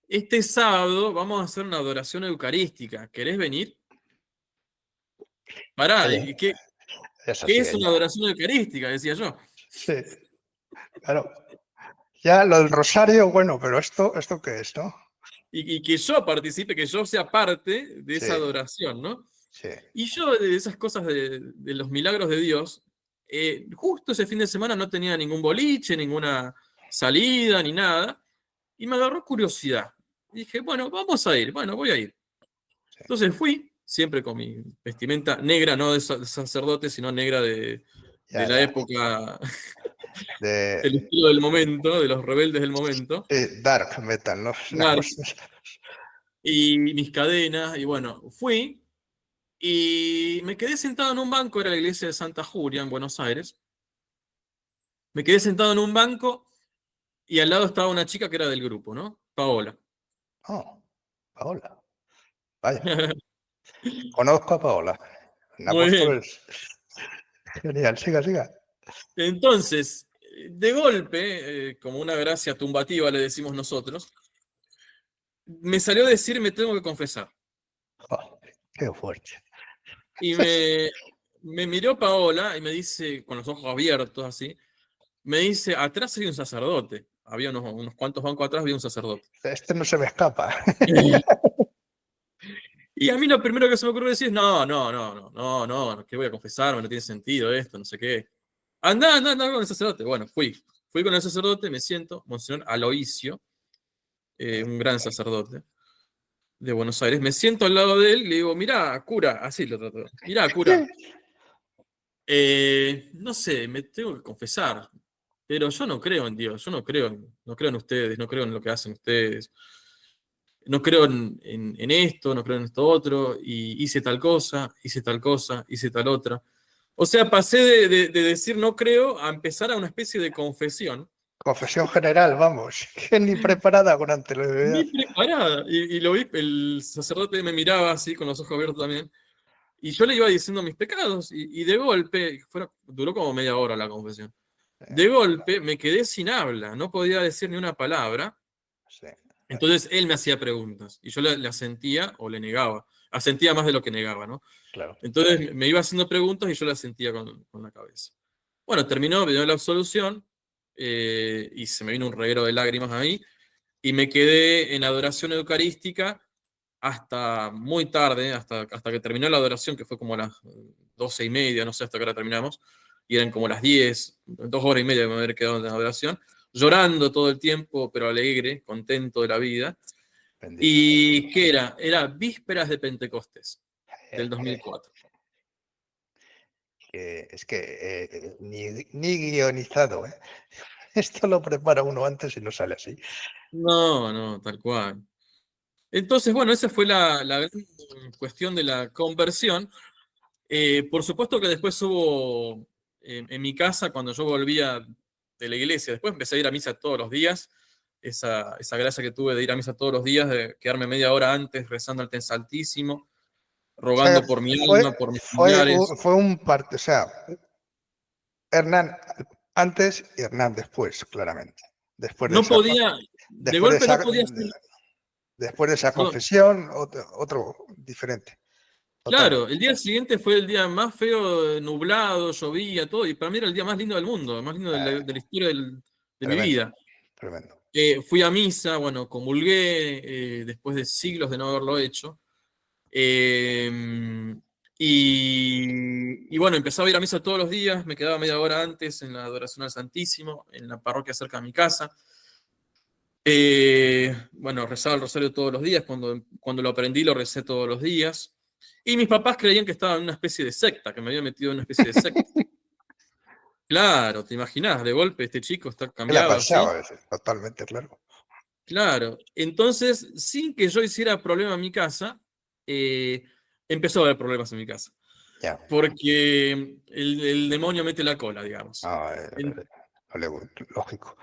este sábado vamos a hacer una adoración eucarística, ¿querés venir? Pará, Vaya, ¿y ¿qué, es qué así es una ella. adoración eucarística? Decía yo. Sí, claro. Ya lo del rosario, bueno, pero ¿esto qué es, no? Y que yo participe, que yo sea parte de Sí, esa adoración, ¿no? sí. Y yo de esas cosas de los milagros de Dios, justo ese fin de semana no tenía ningún boliche, ninguna salida, ni nada, y me agarró curiosidad. Y dije, bueno, vamos a ir, bueno, voy a ir. Sí. Entonces fui, siempre con mi vestimenta negra, no de sacerdote, sino negra de Ya, la ya. época, De, del estilo del momento, de los rebeldes del momento. dark metal, ¿no? Una Claro. cosa. Y mis cadenas, y bueno, fui y me quedé sentado en un banco, era la iglesia de Santa Julia en Buenos Aires. Me quedé sentado en un banco y al lado estaba una chica que era del grupo, ¿no? Paola. Oh, Paola. Vaya. Conozco a Paola. En Muy bien. Apóstoles. Genial, siga, siga. Entonces, de golpe, como una gracia tumbativa le decimos nosotros, me salió a decir me tengo que confesar. Oh, qué fuerte. Y me miró Paola y me dice, con los ojos abiertos así, me dice, atrás hay un sacerdote. Había unos cuantos bancos atrás, había un sacerdote. Este no se me escapa. Y a mí lo primero que se me ocurrió decir es, no, que voy a confesarme, no tiene sentido esto, no sé qué. Andá con el sacerdote. Bueno, fui con el sacerdote, me siento, Monseñor Aloisio, un gran sacerdote de Buenos Aires, me siento al lado de él y le digo, mirá, cura, así lo trato, mirá, cura, no sé, me tengo que confesar, pero yo no creo en Dios, yo no creo en ustedes, no creo en lo que hacen ustedes, no creo en esto, no creo en esto otro, y hice tal cosa, hice tal cosa, hice tal otra. O sea, pasé de decir no creo a empezar a una especie de confesión, Confesión general, vamos. Que ni preparada con anterioridad. ni preparada. Y lo vi, el sacerdote me miraba así, con los ojos abiertos también, y yo le iba diciendo mis pecados, y de golpe, duró como media hora la confesión, de golpe me quedé sin habla, no podía decir ni una palabra. Sí, Entonces él me hacía preguntas y yo le asentía o le negaba. Asentía más de lo que negaba, ¿no? claro. Entonces me iba haciendo preguntas y yo le asentía con la cabeza. Bueno, terminó, me dio la absolución y se me vino un reguero de lágrimas ahí y me quedé en la adoración eucarística hasta muy tarde, hasta que terminó la adoración, que fue como a las 12:30, no sé hasta qué hora terminamos, y eran como las 10, 2 horas y media de me haber quedado en la adoración, llorando todo el tiempo, pero alegre, contento de la vida. Bendito sea ¿Y Dios. qué era? Era vísperas de Pentecostés, del Eh, eh, 2004. es que ni guionizado, ¿eh? Esto lo prepara uno antes y no sale así. No, tal cual. Entonces, bueno, esa fue la gran cuestión de la conversión. Por supuesto que después hubo, en mi casa, cuando yo volvía de la iglesia, después empecé a ir a misa todos los días, esa gracia que tuve de ir a misa todos los días, de quedarme media hora antes rezando al Ten Saltísimo, O sea, rogando por mi alma, por mis familiares. fue un parte, o sea, Hernán antes y Hernán después, claramente. Después de No esa, podía, de después de golpe no esa, podía hacer. después de esa No, confesión, otro diferente, claro, totalmente. el día siguiente fue el día más feo, nublado, llovía, todo, y para mí era el día más lindo del mundo, el más lindo de la historia de mi Tremendo, vida. tremendo. Fui a misa, bueno, comulgué después de siglos de no haberlo hecho. Eh, y bueno, empezaba a ir a misa todos los días, me quedaba media hora antes en la adoración al Santísimo, en la parroquia cerca de mi casa. Bueno, rezaba el rosario todos los días, cuando lo aprendí lo recé todos los días. Y mis papás creían que estaba en una especie de secta, que me había metido en una especie de secta. Claro, te imaginás, de golpe este chico está ¿Qué le ha cambiado así. pasado? Totalmente, claro. Claro, entonces, sin que yo hiciera problema en mi casa, eh, empezó a haber problemas en mi casa. Ya. Porque el demonio mete la cola, digamos. No, En- lógico.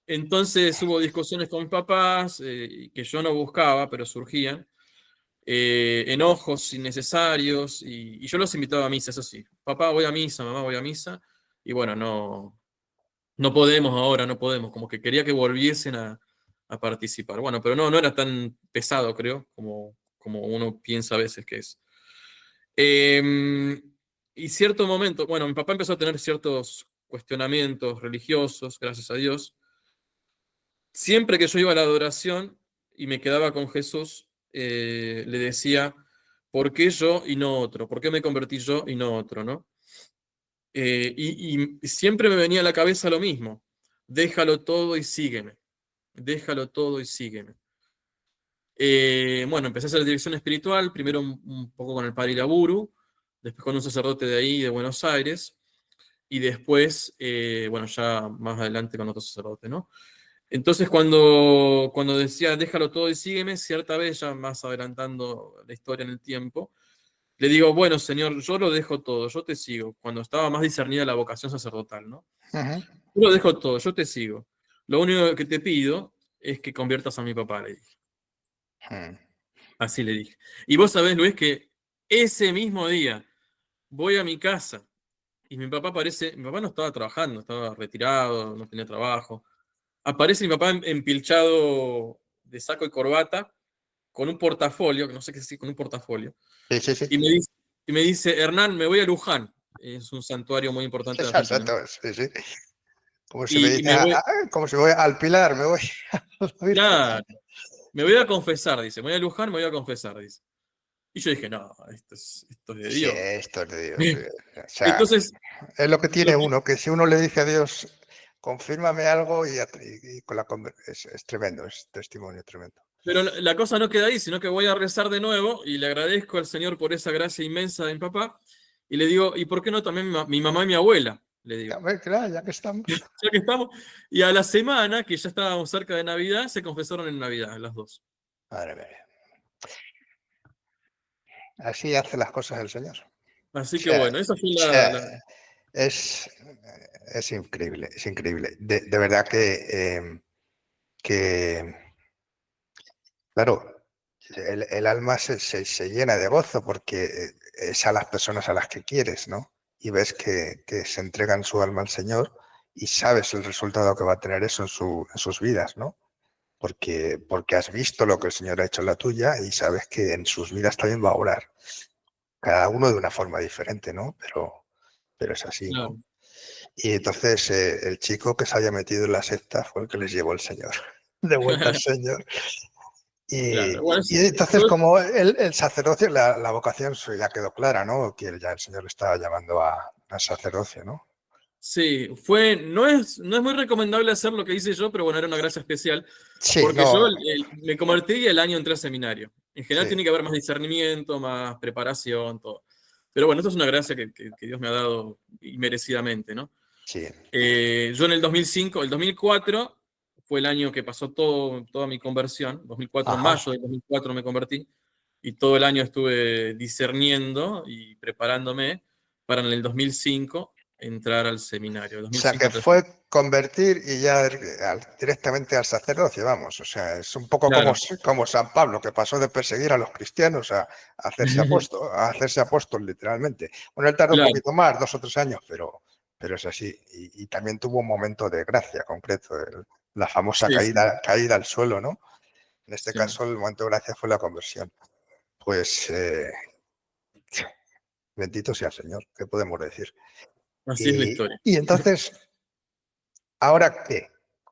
Entonces hubo discusiones con mis papás, que yo no buscaba, pero surgían, enojos innecesarios, y yo los invitaba a misa, eso sí. Papá, voy a misa, mamá, voy a misa, y bueno, no podemos ahora, no podemos, como que quería que volviesen a participar. Bueno, pero no era tan pesado, creo, como uno piensa a veces que es. Eh, y cierto momento, bueno, mi papá empezó a tener ciertos cuestionamientos religiosos, gracias a Dios. Siempre que yo iba a la adoración y me quedaba con Jesús, le decía, ¿por qué yo y no otro? ¿Por qué me convertí yo y no otro, no? Y siempre me venía a la cabeza lo mismo, déjalo todo y sígueme, déjalo todo y sígueme. Bueno, empecé a hacer dirección espiritual, primero un poco con el padre Iraburu, después con un sacerdote de ahí, de Buenos Aires, y después, bueno, ya más adelante con otro sacerdote, ¿no? Entonces, cuando decía déjalo todo y sígueme, cierta vez, ya más adelantando la historia en el tiempo, le digo, bueno, Señor, yo lo dejo todo, yo te sigo, cuando estaba más discernida la vocación sacerdotal, ¿no? Ujú. Yo lo dejo todo, yo te sigo. Lo único que te pido es que conviertas a mi papá, le dije. Mm. Así le dije. Y vos sabés, Luis, que ese mismo día voy a mi casa y mi papá no estaba trabajando, estaba retirado, no tenía trabajo. Aparece mi papá empilchado de saco y corbata, con un portafolio, que no sé qué decir, con un portafolio, Sí, sí, sí. y me dice, Hernán, me voy a Luján, es un santuario muy importante de Argentina, Exacto, sí, sí. Como si me y dice, me voy, como si me voy al Pilar, me voy a la Virgen. claro, me voy a confesar, dice, me voy a Luján, me voy a confesar, dice. Y yo dije, no, esto es de Sí, Dios. esto es de Dios. O sea, Entonces, es lo que lo tiene que- uno, que si uno le dice a Dios, confírmame algo y con es tremendo, es testimonio tremendo. pero la cosa no queda ahí, sino que voy a rezar de nuevo y le agradezco al Señor por esa gracia inmensa de mi papá. Y le digo, ¿y por qué no también mi mamá y mi abuela? Le Ya, digo, ves, claro, ya que estamos. ya que estamos. Y a la semana, que ya estábamos cerca de Navidad, se confesaron en Navidad, las dos. Madre mía. Así hace las cosas el Señor. Así O que sea, bueno, esa fue o sea, la. es, es increíble, es increíble. De verdad que, claro, el alma se llena de gozo porque es a las personas a las que quieres, ¿no? Y ves que se entregan su alma al Señor y sabes el resultado que va a tener eso en sus vidas, ¿no? Porque has visto lo que el Señor ha hecho en la tuya y sabes que en sus vidas también va a obrar. Cada uno de una forma diferente, ¿no? Pero es así, Claro, ¿no? Y entonces el chico que se haya metido en la secta fue el que les llevó el Señor, de vuelta al Señor. claro. Bueno, Y entonces como el sacerdocio, la vocación ya quedó clara, ¿no? Que ya el Señor le estaba llamando al sacerdocio, ¿no? sí, no es muy recomendable hacer lo que hice yo, pero bueno, era una gracia especial, Sí, porque yo no, me convertí y el año entré al seminario. En general sí, tiene que haber más discernimiento, más preparación, todo. Pero bueno, esto es una gracia que Dios me ha dado inmerecidamente, ¿no? sí. Yo en el 2005, el 2004 fue el año que pasó toda mi conversión. 2004, en Ajá. mayo del 2004 me convertí y todo el año estuve discerniendo y preparándome para en el 2005 entrar al seminario. O sea, 2005 que entré al seminario. fue convertir y ya directamente al sacerdocio, vamos. O sea, es un poco como, Claro. como San Pablo, que pasó de perseguir a los cristianos a a hacerse apóstol, literalmente. Bueno, él tardó un Claro, poquito más, 2 o 3 años, pero es así. Y también tuvo un momento de gracia concreto, la famosa sí, sí, caída al suelo, ¿no? En este sí. caso, el momento de gracia fue la conversión. Pues bendito sea el Señor, ¿qué podemos decir? Así es la historia. Y entonces, ¿ahora qué?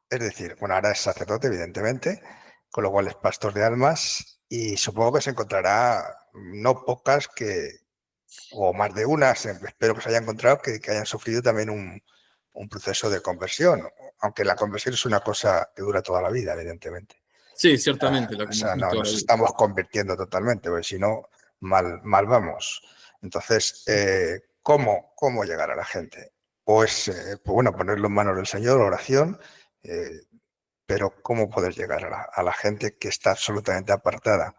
Es decir, bueno, ahora es sacerdote, evidentemente, con lo cual es pastor de almas y supongo que se encontrará no pocas o más de unas, espero que se haya encontrado, que hayan sufrido también un proceso de conversión, aunque la conversión es una cosa que dura toda la vida, evidentemente. Sí, ciertamente, la O sea, conversión es no toda la nos vida. estamos convirtiendo totalmente, porque si no, mal vamos. Entonces, ¿cómo llegar a la gente? Pues bueno, ponerlo en manos del Señor, oración, pero ¿cómo poder llegar a la gente que está absolutamente apartada?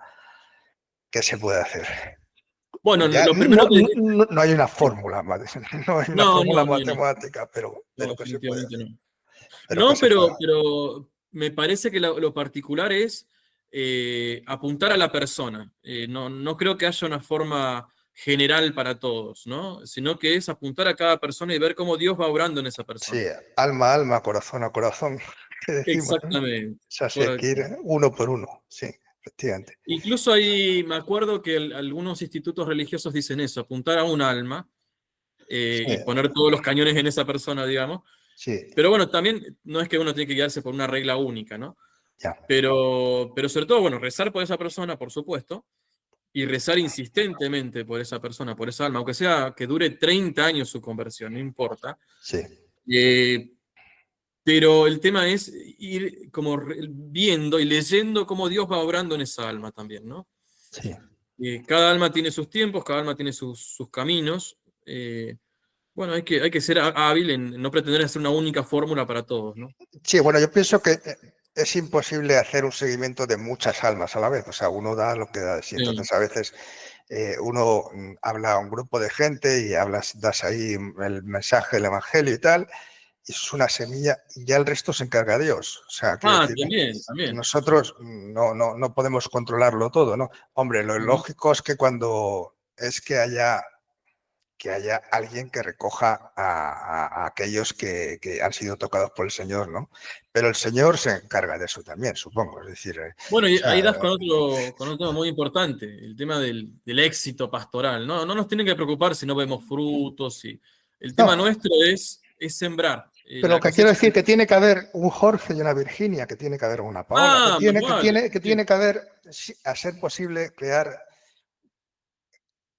¿Qué se puede hacer? Bueno, Ya lo primero que... no hay una Sí. fórmula, no hay una No, fórmula no, no, no, matemática, no, pero ¿qué se puede definitivamente hacer? no. Pero ¿qué No, se puede pero me parece que lo particular es apuntar a la persona. No, no creo que haya una forma general para todos, ¿no? Sino que es apuntar a cada persona y ver cómo Dios va obrando en esa Sí, persona. alma a alma, corazón a corazón, que decimos, ¿no? O Exactamente, sea, sí hay que ir correcto. uno por uno, sí, efectivamente. Incluso ahí me acuerdo que algunos institutos religiosos dicen eso, apuntar a un alma Sí, y poner todos los cañones en esa persona, digamos. sí, Pero bueno, también no es que uno tiene que guiarse por una regla única, ¿no? ya, Pero sobre todo, bueno, rezar por esa persona, por supuesto, y rezar insistentemente por esa persona, por esa alma, aunque sea que dure 30 años su conversión, no importa. sí, Eh, pero el tema es ir como viendo y leyendo cómo Dios va obrando en esa alma también, ¿no? sí. Cada alma tiene sus tiempos, cada alma tiene sus caminos. Bueno, hay que ser hábil en no pretender hacer una única fórmula para todos, ¿no? Sí, bueno, yo pienso que es imposible hacer un seguimiento de muchas almas a la vez. O sea, uno da lo que da de sí. Sí. Entonces, a veces uno habla a un grupo de gente y das ahí el mensaje, el evangelio y tal, y eso es una semilla y ya el resto se encarga Dios. O sea, quiero Ah, decir también, que también. nosotros no podemos controlarlo todo, ¿no? Hombre, lo Ujú. lógico es que cuando es que haya alguien que recoja a aquellos que han sido tocados por el Señor, ¿no? Pero el Señor se encarga de eso también, supongo. Es decir, o Bueno, y sea, ahí das con otro tema muy importante, el tema del éxito pastoral. No, no nos tienen que preocupar si no vemos frutos. El tema no, nuestro es sembrar. pero lo La que quiero cosecha. decir que tiene que haber un Jorge y una Virginia, que tiene que haber una Paola, Ah, más vale. que Sí. tiene que haber, a ser posible, crear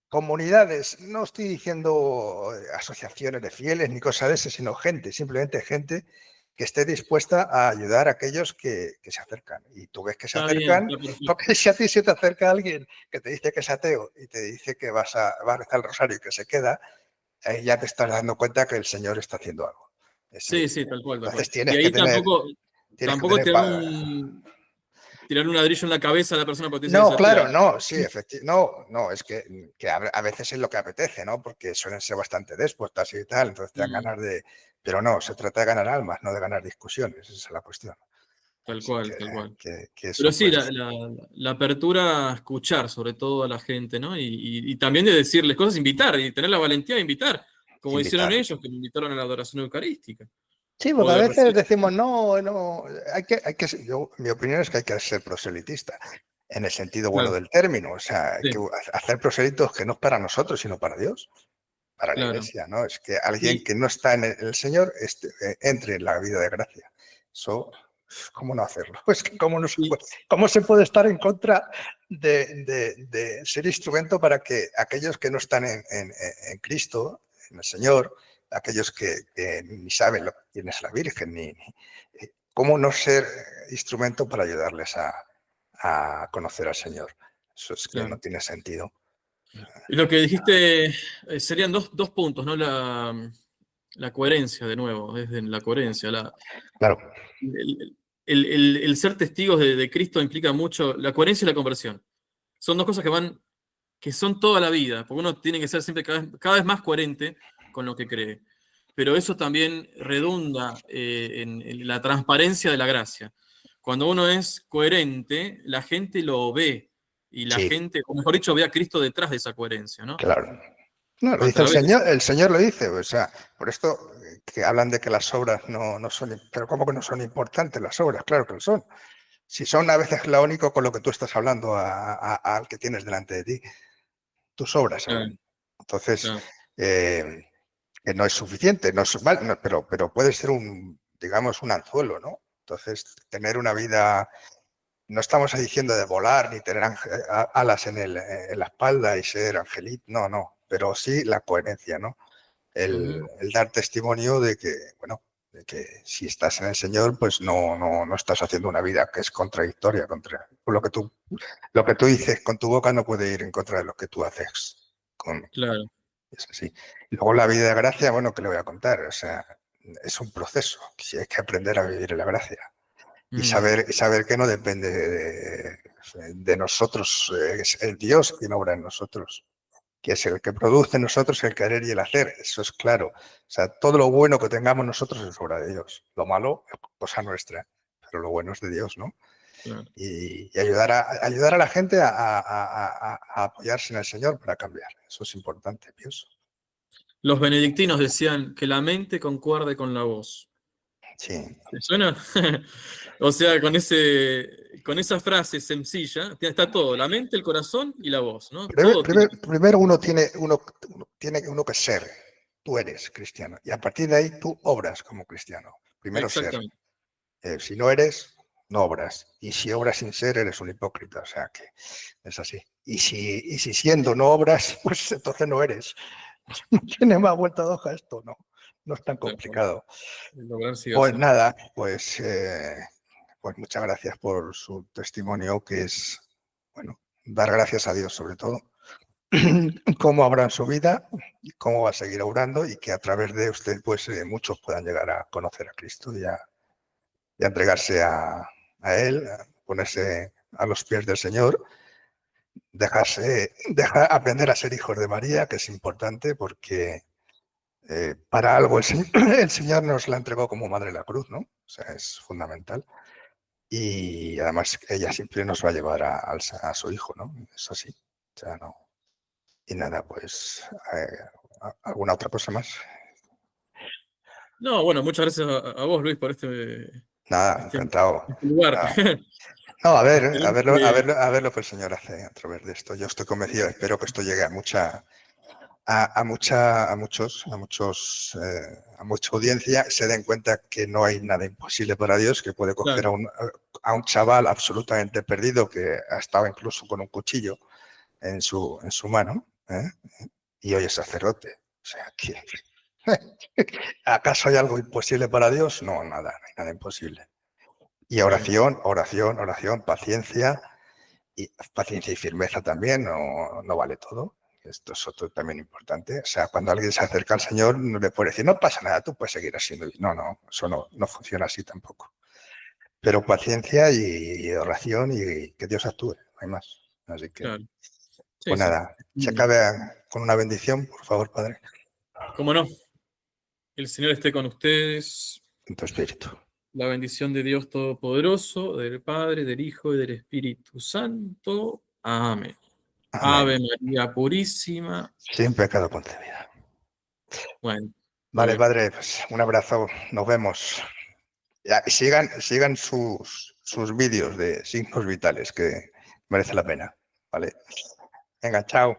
comunidades. No estoy diciendo asociaciones de fieles ni cosas de eso, sino gente, simplemente gente que esté dispuesta a ayudar a aquellos que se acercan. Y tú ves que se Está bien, acercan, está perfecto. porque si a ti se te acerca alguien que te dice que es ateo y te dice que va a rezar el rosario y que se queda, ahí ya te estás dando cuenta que el Señor está haciendo algo. Es Sí, evidente. sí, tal cual, tal cual. Entonces Y ahí tienes que tampoco tener tirar un ladrillo en la cabeza a la persona porque te dice que no, es atea. claro, no, sí, efectivamente, no, es que a veces es lo que apetece, ¿no? Porque suelen ser bastante déspotas y tal, entonces te dan Mm, ganas de... Pero no, se trata de ganar almas, no de ganar discusiones, esa es la cuestión. tal Así cual, tal cual. que Pero eso sí, pues... la apertura a escuchar sobre todo a la gente, ¿no? Y también de decirles cosas, invitar y tener la valentía de invitar, como hicieron Invitar. ellos, que me invitaron a la adoración eucarística. Sí, porque O a de veces recibir. decimos, no, mi opinión es que hay que ser proselitista, en el sentido bueno Claro, del término, o sea, hay que sí, hacer proselitos que no es para nosotros, sino para Dios, para la claro. iglesia, ¿no? Es que alguien Y, que no está en el Señor entre en la vida de gracia. Eso, ¿cómo no hacerlo? Es que y, ¿cómo se puede estar en contra de ser instrumento para que aquellos que no están en Cristo, en el Señor, aquellos que ni saben quién es la Virgen, cómo no ser instrumento para ayudarles a conocer al Señor? Eso es que no claro. tiene sentido. Y lo que dijiste serían dos puntos, ¿no? La coherencia, de nuevo, es de la coherencia. Claro, El ser testigos de Cristo implica mucho la coherencia y la conversión. Son dos cosas que son toda la vida, porque uno tiene que ser siempre cada vez más coherente con lo que cree. Pero eso también redunda en la transparencia de la gracia. Cuando uno es coherente, la gente lo ve, y la sí, gente, o mejor dicho, ve a Cristo detrás de esa coherencia, ¿no? claro. No, lo A dice través. El Señor lo dice, o sea, por esto que hablan de que las obras no son, pero ¿cómo que no son importantes las obras? Claro que lo son. Si son a veces lo único con lo que tú estás hablando al que tienes delante de ti, tus obras Claro, son. Entonces, claro. eh, que no es suficiente, pero puede ser digamos, un anzuelo, ¿no? Entonces, tener una vida, no estamos diciendo de volar ni tener alas en la espalda y ser angelito, no, pero sí la coherencia, ¿no? Ujú. El dar testimonio de que, bueno, que si estás en el Señor, pues no estás haciendo una vida que es contradictoria contra lo que tú dices con tu boca no puede ir en contra de lo que tú haces. Claro. Es así. Y luego la vida de gracia, bueno, ¿qué le voy a contar? O sea, es un proceso. Si hay que aprender a vivir en la gracia y saber que no depende de nosotros, es el Dios quien obra en nosotros, que es el que produce en nosotros el querer y el hacer, eso es claro. O sea, todo lo bueno que tengamos nosotros es obra de Dios. Lo malo es cosa nuestra, pero lo bueno es de Dios, ¿no? Claro. Y ayudar a la gente a apoyarse en el Señor para cambiar. Eso es importante, pienso. Los benedictinos decían que la mente concuerde con la voz. Sí. ¿Te suena? O sea, con esa frase sencilla, está todo, la mente, el corazón y la voz, ¿no? Todo tiene que... Primero uno tiene que ser. Tú eres cristiano. Y a partir de ahí tú obras como cristiano. Primero ser. Exactamente. Si no eres, no obras. Y si obras sin ser, eres un hipócrita. O sea que es así. Y si siendo no obras, pues entonces no eres. No tiene más vuelta de hoja esto, no. No es tan complicado. Lograr sí Pues hacer. nada, pues muchas gracias por su testimonio, que es, bueno, dar gracias a Dios sobre todo. Cómo obra en su vida, cómo va a seguir obrando y que a través de usted, pues muchos puedan llegar a conocer a Cristo y a entregarse a Él, a ponerse a los pies del Señor, aprender a ser hijos de María, que es importante porque para algo el Señor nos la entregó como madre de la cruz, ¿no? O sea, es fundamental. Y además ella siempre nos va a llevar a su hijo, ¿no? Es así. O sea, no. Y nada, pues, ¿alguna otra cosa más? No, bueno, muchas gracias a vos, Luis, por Nada, este encantado. lugar. Nada. No, a Esperemos ver lo que el Señor hace a través de esto. Yo estoy convencido, espero que esto llegue a mucha audiencia, se den cuenta que no hay nada imposible para Dios, que puede coger claro, a un chaval absolutamente perdido que ha estado incluso con un cuchillo en su mano, ¿eh? Y hoy es sacerdote. O sea, ¿acaso hay algo imposible para Dios? No, nada, no hay nada imposible. Y claro, oración, paciencia y firmeza también, no vale todo. Esto es otro también importante. O sea, cuando alguien se acerca al Señor, no le puede decir, no pasa nada, tú puedes seguir haciendo. No, eso no funciona así tampoco. Pero paciencia y oración y que Dios actúe, no hay más. Así que, claro. Sí, pues sí. nada, se acabe con una bendición, por favor, Padre, ¿Cómo no? El Señor esté con ustedes. en tu espíritu. La bendición de Dios Todopoderoso, del Padre, del Hijo y del Espíritu Santo. Amén. Amén. Ave María Purísima. Sin pecado concebida. Bueno, hasta Vale, luego. Padre, pues un abrazo, nos vemos. Ya, y sigan sus vídeos de signos vitales, que merece la pena. Vale. Venga, chao.